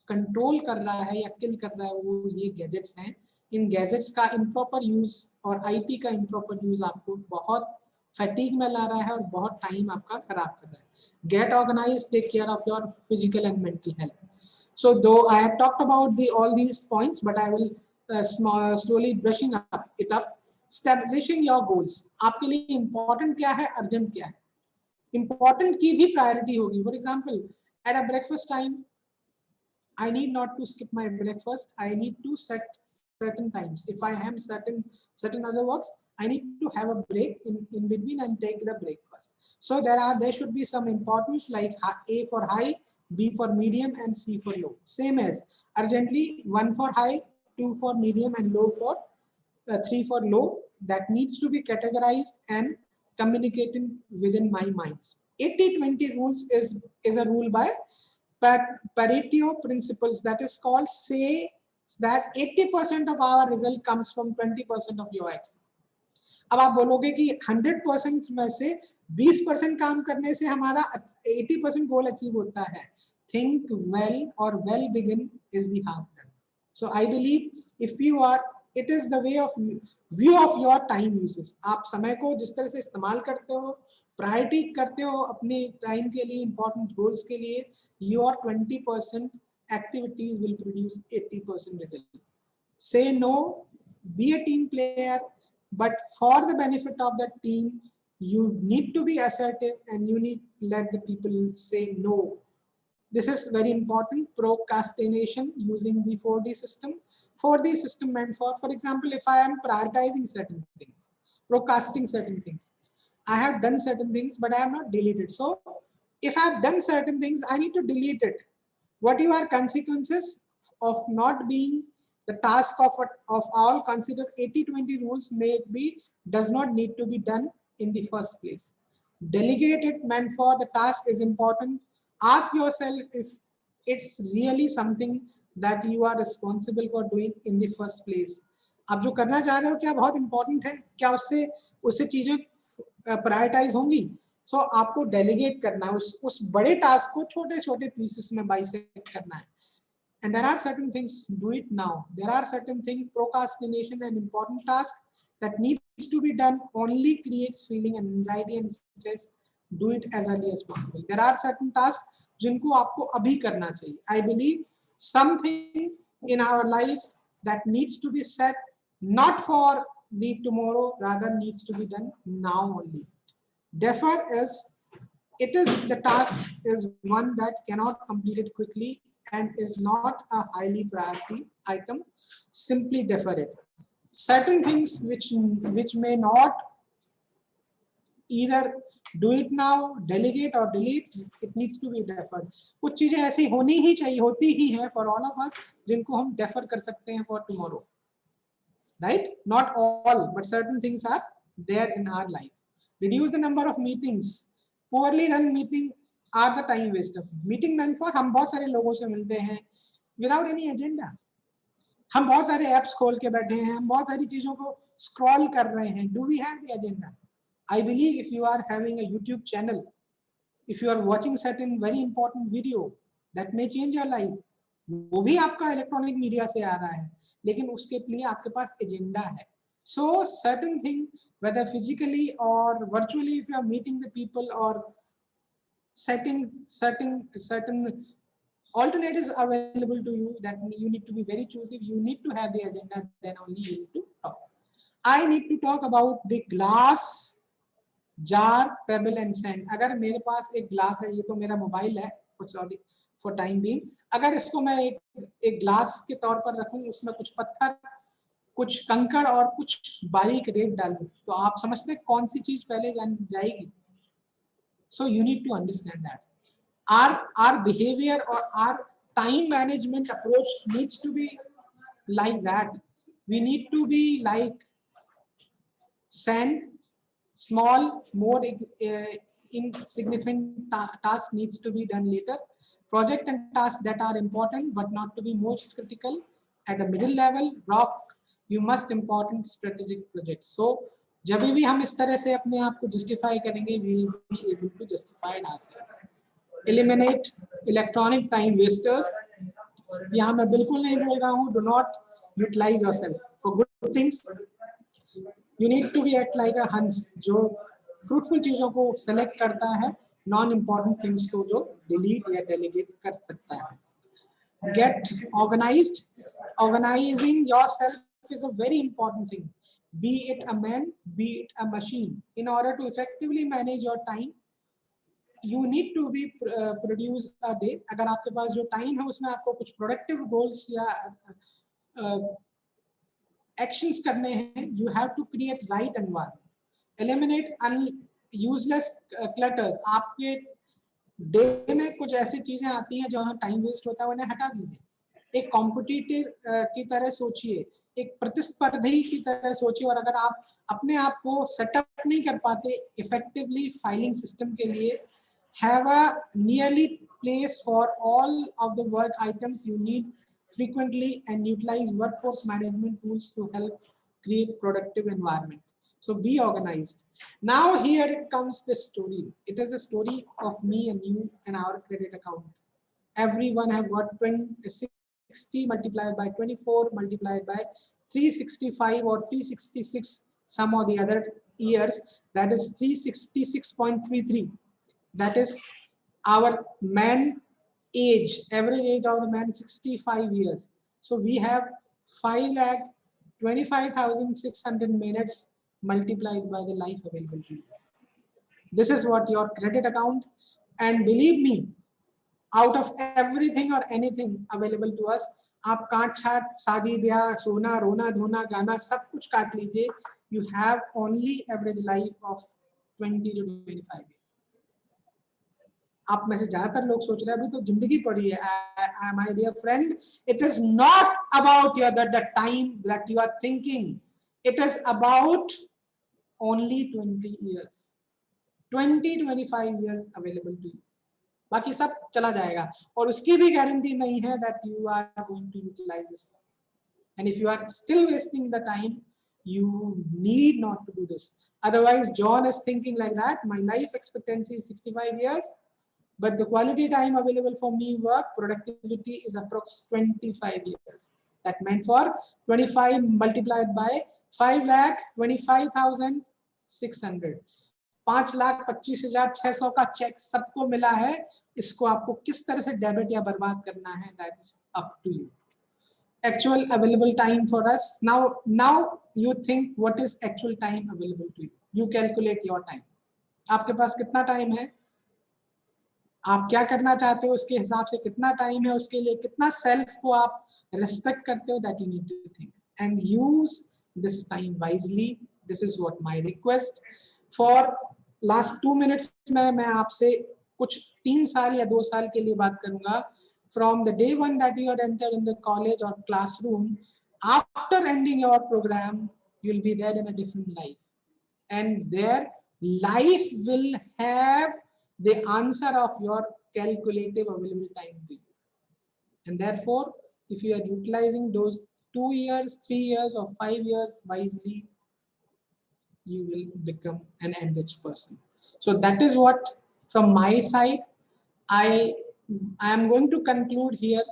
control कर रहा है या किल कर रहा है वो ये गैजेट्स हैं. इन गैजेट्स का इम्प्रॉपर यूज और आईटी का इम्प्रॉपर यूज आपको बहुत फैटिग में ला रहा है और बहुत टाइम आपका खराब कर रहा है. Get organized, take care of your physical and mental health. So though I have talked about all these points, but I will slowly brushing it up. Establishing your goals. आपके लिए important क्या है, urgent क्या है. Important की भी priority होगी. For example, at a breakfast time, I need not to skip my breakfast. I need to set certain times. If I have certain other works, I need to have a break in between and take the breakfast. So there should be some importance like A for high, B for medium, and C for low. Same as urgently 1 for high, 2 for medium, and low for 3 for low. That needs to be categorized and communicated within my minds. 80-20 rules is a rule by Pareto principles that is called say that 80% of our result comes from 20% of your action. अब आप बोलोगे कि 100% में से 20% काम करने से हमारा 80% गोल अचीव होता है. Think well or well begin is the half done. So I believe if you are, it is the way of view of your time uses. आप समय को जिस तरह से इस्तेमाल करते हो प्रायोरिटी करते हो अपने टाइम के लिए, इंपॉर्टेंट गोल्स के लिए, your 20% activities will produce 80% result. Say no, be a team player, but for the benefit of the team, you need to be assertive and you need to let the people say no. This is very important. Procrastination using the 4D system. 4D system meant for example, if I am prioritizing certain things, procrastinating certain things, I have done certain things, but I have not deleted. So if I have done certain things, I need to delete it. What are consequences of not being the task of all considered 80-20 rules may be does not need to be done in the first place. Delegate it meant for the task is important. Ask yourself if it's really something that you are responsible for doing in the first place. आप जो करना चाह रहे हो क्या बहुत important है, क्या उससे उससे चीजें प्रायोरिटाइज होंगी? सो आपको डेलीगेट करना है, उस बड़े टास्क को छोटे छोटे पीसेस में बाइसेक्ट करना है. And there are certain things, do it now. There are certain things, procrastination and important task that needs to be done only creates feeling and anxiety and stress. Do it as early as possible. There are certain tasks जिनको आपको अभी करना चाहिए. I believe something in our life that needs to be set not for the tomorrow, rather needs to be done now only. Defer is, it is the task is one that cannot complete it quickly and is not a highly priority item. Simply defer it. Certain things which may not either do it now, delegate or delete, it needs to be deferred. कुछ चीजें ऐसी होनी ही चाहिए, होती ही है for all of us, जिनको हम defer कर सकते हैं for tomorrow. Right? Not all, but certain things are there in our life. Reduce the number of meetings. Poorly run meeting are the time waster. Meeting meant for हम बहुत सारे लोगों से मिलते हैं without any agenda. हम बहुत सारे apps खोल के बैठे हैं, हम बहुत सारी चीजों को scroll कर रहे हैं. Do we have the agenda? I believe if you are having a YouTube channel, if you are watching certain very important video that may change your life, वो भी आपका इलेक्ट्रॉनिक मीडिया से आ रहा है, लेकिन उसके लिए आपके पास एजेंडा है. So certain thing, whether physically or virtually, if you are meeting the people or setting certain alternatives available to you, that you need to be very choosy. You need to have the agenda, then only you need to talk. I need to talk about the glass, jar, pebble and sand. अगर मेरे पास एक glass है, ये तो मेरा mobile है for time being. अगर इसको मैं एक ग्लास के तौर पर रखूं, उसमें कुछ पत्थर, कुछ कंकड़ और कुछ बारीक रेत डालूं, तो आप समझते हैं कौन सी चीज पहले जाएगी? So you need to understand that our behavior or our time management approach needs to be like that. We need to be like sand, small, more insignificant task needs to be done later. Project and tasks that are important but not to be most critical at a middle level. Rock, you must important strategic projects. So जब भी हम इस तरह से अपने आप को justify करेंगे, we will be able to justify ourselves. Eliminate electronic time wasters. यहाँ मैं बिल्कुल नहीं बोल रहा हूँ, do not utilize yourself for good things. You need to be act like a hunch, जो fruitful चीजों को select करता है, non important things को जो delete या delegate कर सकता है. Get organized. Organizing yourself is a very important thing. Be it a man, be it a machine. In order to effectively manage your time, you need to be produce a day. अगर आपके पास जो time है उसमें आपको कुछ productive goals या actions करने हैं, you have to create right environment. Eliminate useless clutters. आपके डे में कुछ ऐसी चीजें आती हैं जो हमें टाइम वेस्ट होता है, उन्हें हटा दीजिए. एक कॉम्पिटिटिव की तरह सोचिए, एक प्रतिस्पर्धी की तरह सोचिए, और अगर आप अपने आप को सेटअप नहीं कर पाते इफेक्टिवली फाइलिंग सिस्टम के लिए, have a nearly place for all of the work items you need frequently and utilize workforce management tools to help create productive environment. So be organized. Now here it comes the story. It is a story of me and you and our credit account. Everyone have got 60 multiplied by 24 multiplied by 365 or 366, some or the other years, that is 366.33. That is our man age, average age of the man 65 years. So we have 5,25,600 minutes multiplied by the life available to you. This is what your credit account, and believe me, out of everything or anything available to us, आप काट छाट शादी ब्याह सोना रोना धोना गाना सब कुछ काट लीजिए, you have only average life of 20 to 25 years. आप में से ज्यादातर लोग सोच रहे हैं अभी तो जिंदगी पड़ी है. My dear friend, it is not about the time that you are thinking. It is about only 20 years. 20-25 years available to you. बाकी सब चला जाएगा और उसकी भी गारंटी नहीं है that you are going to utilize this. And if you are still wasting the time, you need not to do this. Otherwise, John is thinking like that. My life expectancy is 65 years, but the quality time available for me work productivity is approximately 25 years. That meant for 25 multiplied by 5,25,600. 5,25,600 का check सबको मिला है. इसको आपको किस तरह से debit या बर्बाद करना है, that is up to you. Actual available time for us. Now you think what is actual time available to you. You calculate your time. आपके पास कितना टाइम है, आप क्या करना चाहते हो, उसके हिसाब से कितना टाइम है, उसके लिए कितना सेल्फ को आप रिस्पेक्ट करते हो, that you need to think and use this time wisely. This is what my request. For last 2 minutes में मैं आपसे कुछ 3 साल या 2 साल के लिए बात करूंगा. From the day one that you are entered in the college or classroom, after ending your program, you will be there in a different life, and their life will have the answer of your calculative available time to you. And therefore, if you are utilizing those 2 years, 3 years, or 5 years wisely, you will become an enriched person. So that is what from my side. I am going to conclude here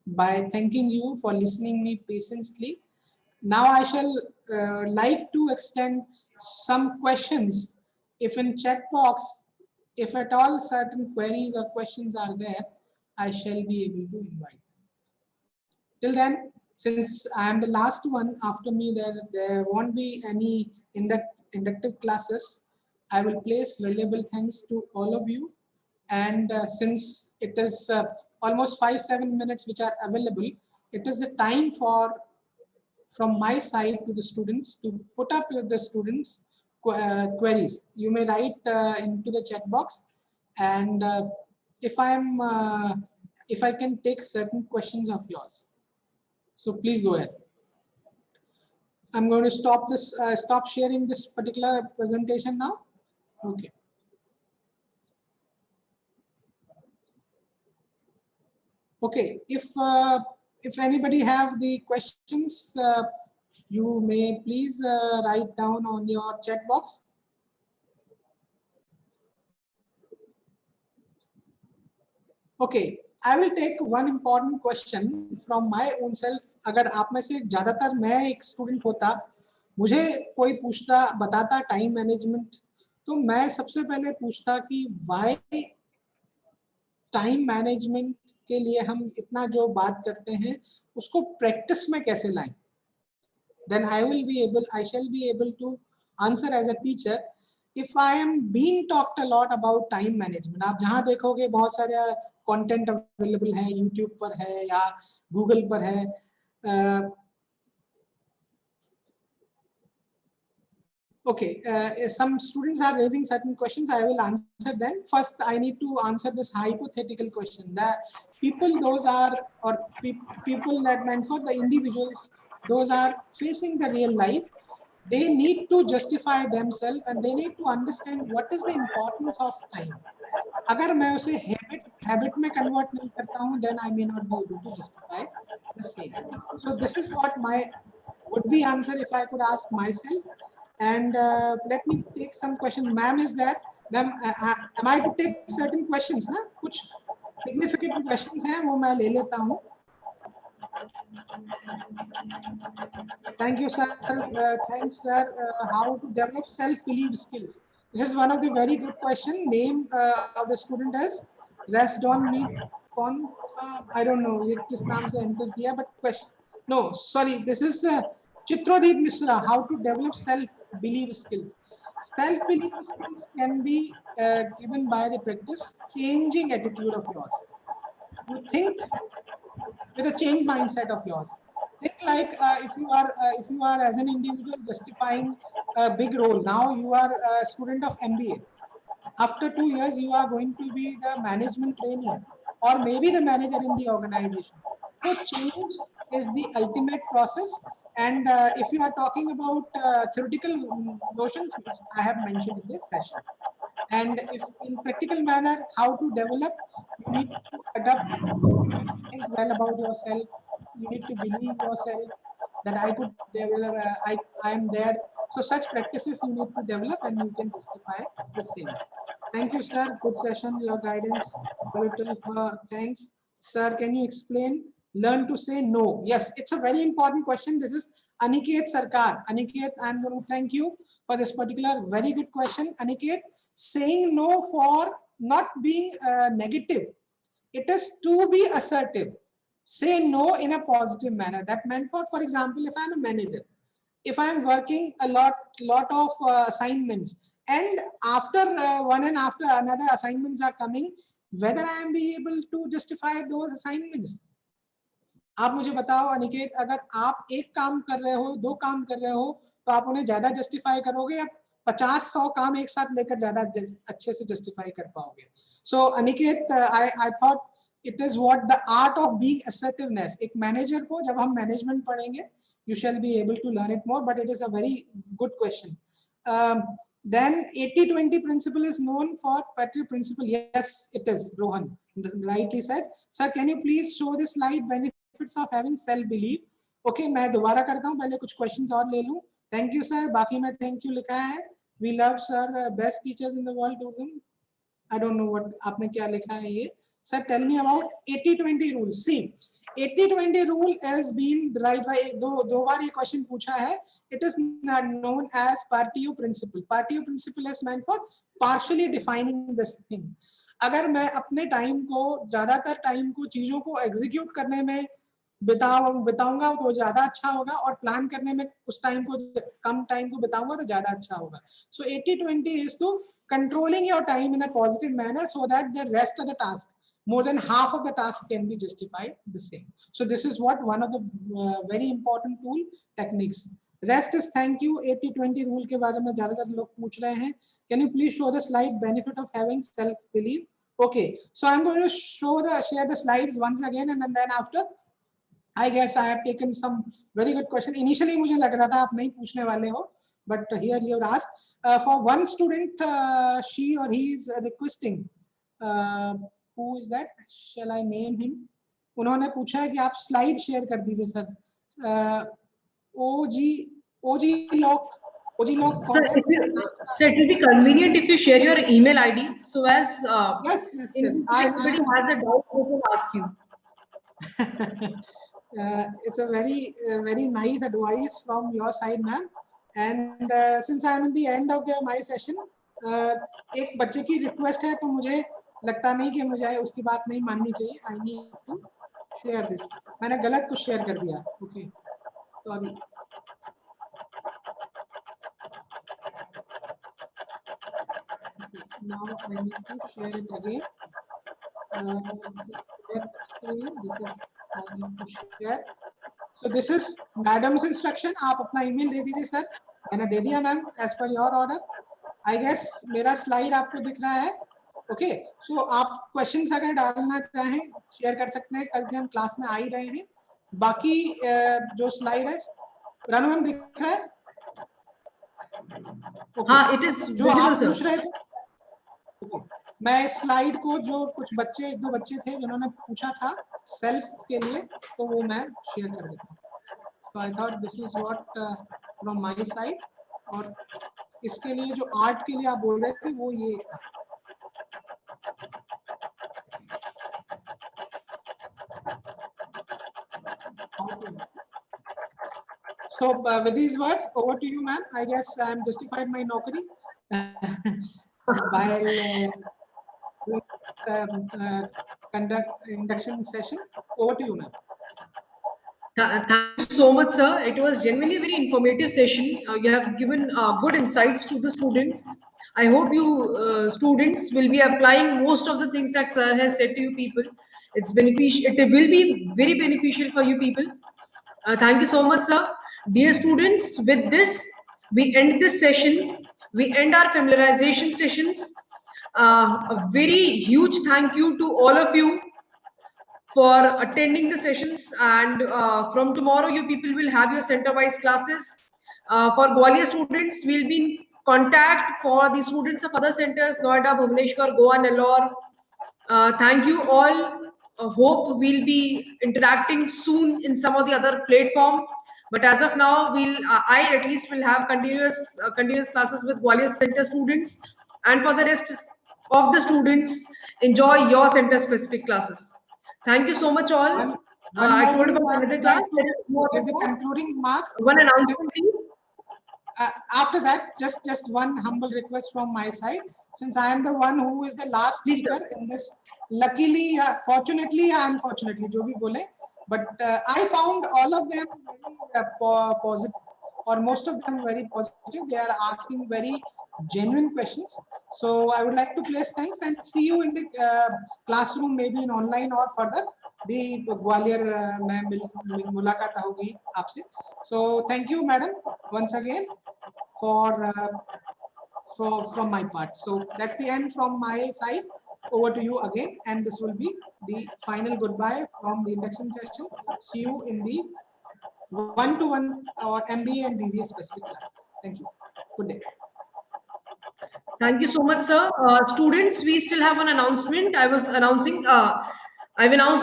by thanking you for listening me patiently. Now I shall like to extend some questions. If in chat box, if at all certain queries or questions are there, I shall be able to invite. Till then, since I am the last one, after me there won't be any inductive classes. I will place valuable thanks to all of you. And since it is almost 5-7 minutes which are available, it is the time for from my side to the students to put up with the students queries. You may write into the chat box, and if I can take certain questions of yours. So please go ahead. I'm going to stop this, stop sharing this particular presentation now. Okay. Okay, if anybody have the questions, you may please write down on your chat box. Okay, I will take one important question from my own self. अगर आप में से ज़्यादातर मैं एक student होता, मुझे कोई पूछता बताता टाइम मैनेजमेंट, तो मैं सबसे पहले पूछता कि why टाइम मैनेजमेंट के लिए हम इतना जो बात करते हैं उसको प्रैक्टिस में कैसे लाएं. Then I shall be able to answer as a teacher. If I am being talked a lot about time management, आप जहाँ देखोगे बहुत सारे कंटेंट अवेलेबल है, यूट्यूब पर है या गूगल पर है. Okay, some students are raising certain questions. I will answer them. First, I need to answer this hypothetical question. The people, those are, or people that meant for the individuals, those are facing the real life. They need to justify themselves and they need to understand what is the importance of time. अगर मैं उसे habit में convert नहीं करता हूँ, then I may not be able to justify the same. So this is what my would be answer if I could ask myself. And let me take some questions. Ma'am is that, ma'am, am I to take certain questions? ना कुछ significant questions हैं वो मैं ले लेता हूँ. Thank you, sir. Thanks, sir. How to develop self-belief skills? This is one of the very good question. Name of the student is Rest Don Meet Con. I don't know ये किस नाम से enter किया, but question. No, sorry. This is Chitradeep Mishra. How to develop self-belief skills? Self-belief skills can be given by the practice changing attitude of yours. You think with a changed mindset of yours. Think like if you are as an individual justifying a big role. Now you are a student of M.B.A. After 2 years, you are going to be the management trainee or maybe the manager in the organization. So change is the ultimate process. And if you are talking about theoretical notions, which I have mentioned in this session, and if in practical manner, how to develop, you need to adapt, you need to think well about yourself, you need to believe yourself that I could develop, I am there. So such practices you need to develop and you can justify the same. Thank you, sir. Good session, your guidance. Thanks. Sir, can you explain? Learn to say no. Yes, it's a very important question. This is Aniket Sarkar. Aniket, I'm going to thank you for this particular very good question. Aniket, saying no for not being negative. It is to be assertive. Say no in a positive manner. That meant for example, if I'm a manager, if I'm working a lot of assignments, and after one and after another assignments are coming, whether I am be able to justify those assignments. आप मुझे बताओ अनिकेत, अगर आप एक काम कर रहे हो, दो काम कर रहे हो, तो आप उन्हें ज्यादा जस्टिफाई करोगे या 50-100 काम एक साथ लेकर ज्यादा अच्छे से जस्टिफाई कर पाओगे? So Aniket, I thought it is what the art of being assertiveness. एक मैनेजर को जब हम मैनेजमेंट पढ़ेंगे, you shall be able to learn it more, but it is a very good question. Then 80-20 principle is known for Petri principle. Yes, it is. Rohan rightly said. Sir, can you please show this slide benefits of having self belief? Okay, मैं दोबारा करता हूँ, पहले कुछ questions और ले लूँ. Thank you, sir. बाकी मैं thank you लिखा है. We love sir, best teachers in the world. I don't know what आपने क्या लिखा है ये. Sir, tell me about 80-20 rule. See, 80-20 rule has been derived by दो बार ये question पूछा है. It is known as Partio principle. Partio principle is meant for partially defining this thing. अगर मैं अपने टाइम को, ज्यादातर टाइम को चीजों को एग्जीक्यूट करने में बिताऊंगा तो ज्यादा अच्छा होगा, और प्लान करने में उस टाइम को, कम टाइम को बिताऊंगा तो ज्यादा अच्छा होगा. So 80-20 is to controlling your time in a positive manner so that the rest of the task, more than half of the task, can be justified the same. So this is what one of the very important tool techniques. Rest is thank you. 80-20 rule के बारे में ज्यादातर लोग पूछ रहे हैं. Can you please show the slide benefit of having self belief? Okay, so I'm going to share the slides once again, and then after I guess I have taken some very good question. Initially मुझे लग रहा था आप नहीं पूछने वाले हो, but here you have asked. For one student, she or he is requesting. Who is that? Shall I name him? उन्होंने पूछा है कि आप स्लाइड शेयर कर दीजिए sir. OG lock. Sir, it will be convenient if you share your email ID so as yes. Everybody has a doubt, they will ask you. It's a very nice advice from your side, ma'am. And since I am in the end of my session, एक बच्चे की request है, तो मुझे लगता नहीं कि मुझे उसकी बात नहीं माननी चाहिए. I need to share this. मैंने गलत कुछ शेयर कर दिया. Okay, sorry. Now I need to share it again. This is I need to share. So this is madam's instruction. आप अपना email दे दीजिए सर. मैंने दे दिया ma'am, as per your order. I guess मेरा slide आपको दिख रहा है. Okay, so आप questions अगर डालना चाहें शेयर कर सकते हैं. कल से हम क्लास में आ ही रहे हैं. बाकी जो slide है, रानू मैम दिख रहा है? Okay. हाँ, it is जो आप पूछ रहे थे. Okay. मैं स्लाइड को, जो कुछ बच्चे, एक दो बच्चे थे जिन्होंने पूछा था सेल्फ के लिए, तो वो मैं शेयर कर देता हूँ. So I thought this is what from my side. और इसके लिए जो आर्ट के लिए आप बोल रहे थे वो ये था. So with these words, over to you, ma'am. I guess I'm justified my naukri while doing, conduct induction session. Over to you, ma'am. Thank you so much, sir. It was genuinely a very informative session. You have given good insights to the students. I hope you students will be applying most of the things that sir has said to you people. It's beneficial. It will be very beneficial for you people. Thank you so much, sir. Dear students, with this, we end this session. We end our familiarization sessions. A very huge thank you to all of you for attending the sessions, and from tomorrow you people will have your center wise classes. For Gwalior students, we'll be in contact for the students of other centers, Noida, Bhubaneswar, Goa, Nellore. Thank you all. Hope we'll be interacting soon in some of the other platform. But as of now, I at least will have continuous classes with Gwalior Center students, and for the rest of the students, enjoy your center specific classes. Thank you so much, all. One I more told thing, about I another would class. like There is to give the concluding marks. one announcement, please. After that, just one humble request from my side, since I am the one who is the last Please, speaker in this. Luckily, fortunately, unfortunately, jo bhi bole, but I found all of them very positive, or most of them very positive. They are asking very genuine questions. So I would like to place thanks and see you in the classroom, maybe in online or further. The Gwalior में मुलाकात होगी आपसे. So thank you, madam, once again for from my part. So that's the end from my side. Over to you again, and this will be the final goodbye from the induction session. See you in the one-to-one or M.B.A and B.B.A specific classes. Thank you. Good day. Thank you so much, sir. Students, we still have an announcement. I've announced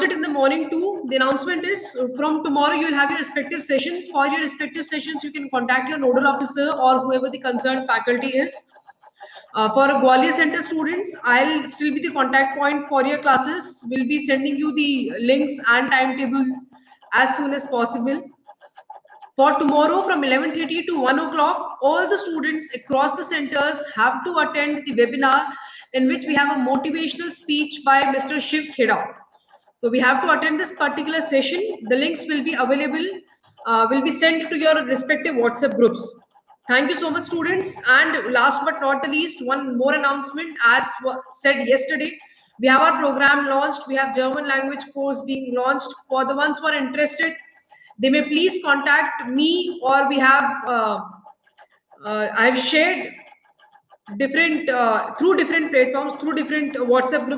it in the morning too. The announcement is from tomorrow you will have your respective sessions. For your respective sessions, you can contact your nodal officer or whoever the concerned faculty is. For Gwalior Center students, I'll still be the contact point for your classes. We'll be sending you the links and timetable as soon as possible. For tomorrow from 11:30 to 1 o'clock, all the students across the centers have to attend the webinar in which we have a motivational speech by Mr. Shiv Kheda. So we have to attend this particular session. The links will be available, will be sent to your respective WhatsApp groups. Thank you so much, students. And last but not the least, one more announcement. As said yesterday, we have our program launched. We have German language course being launched. For the ones who are interested, they may please contact me, or we have I've shared different through different platforms, through different WhatsApp groups.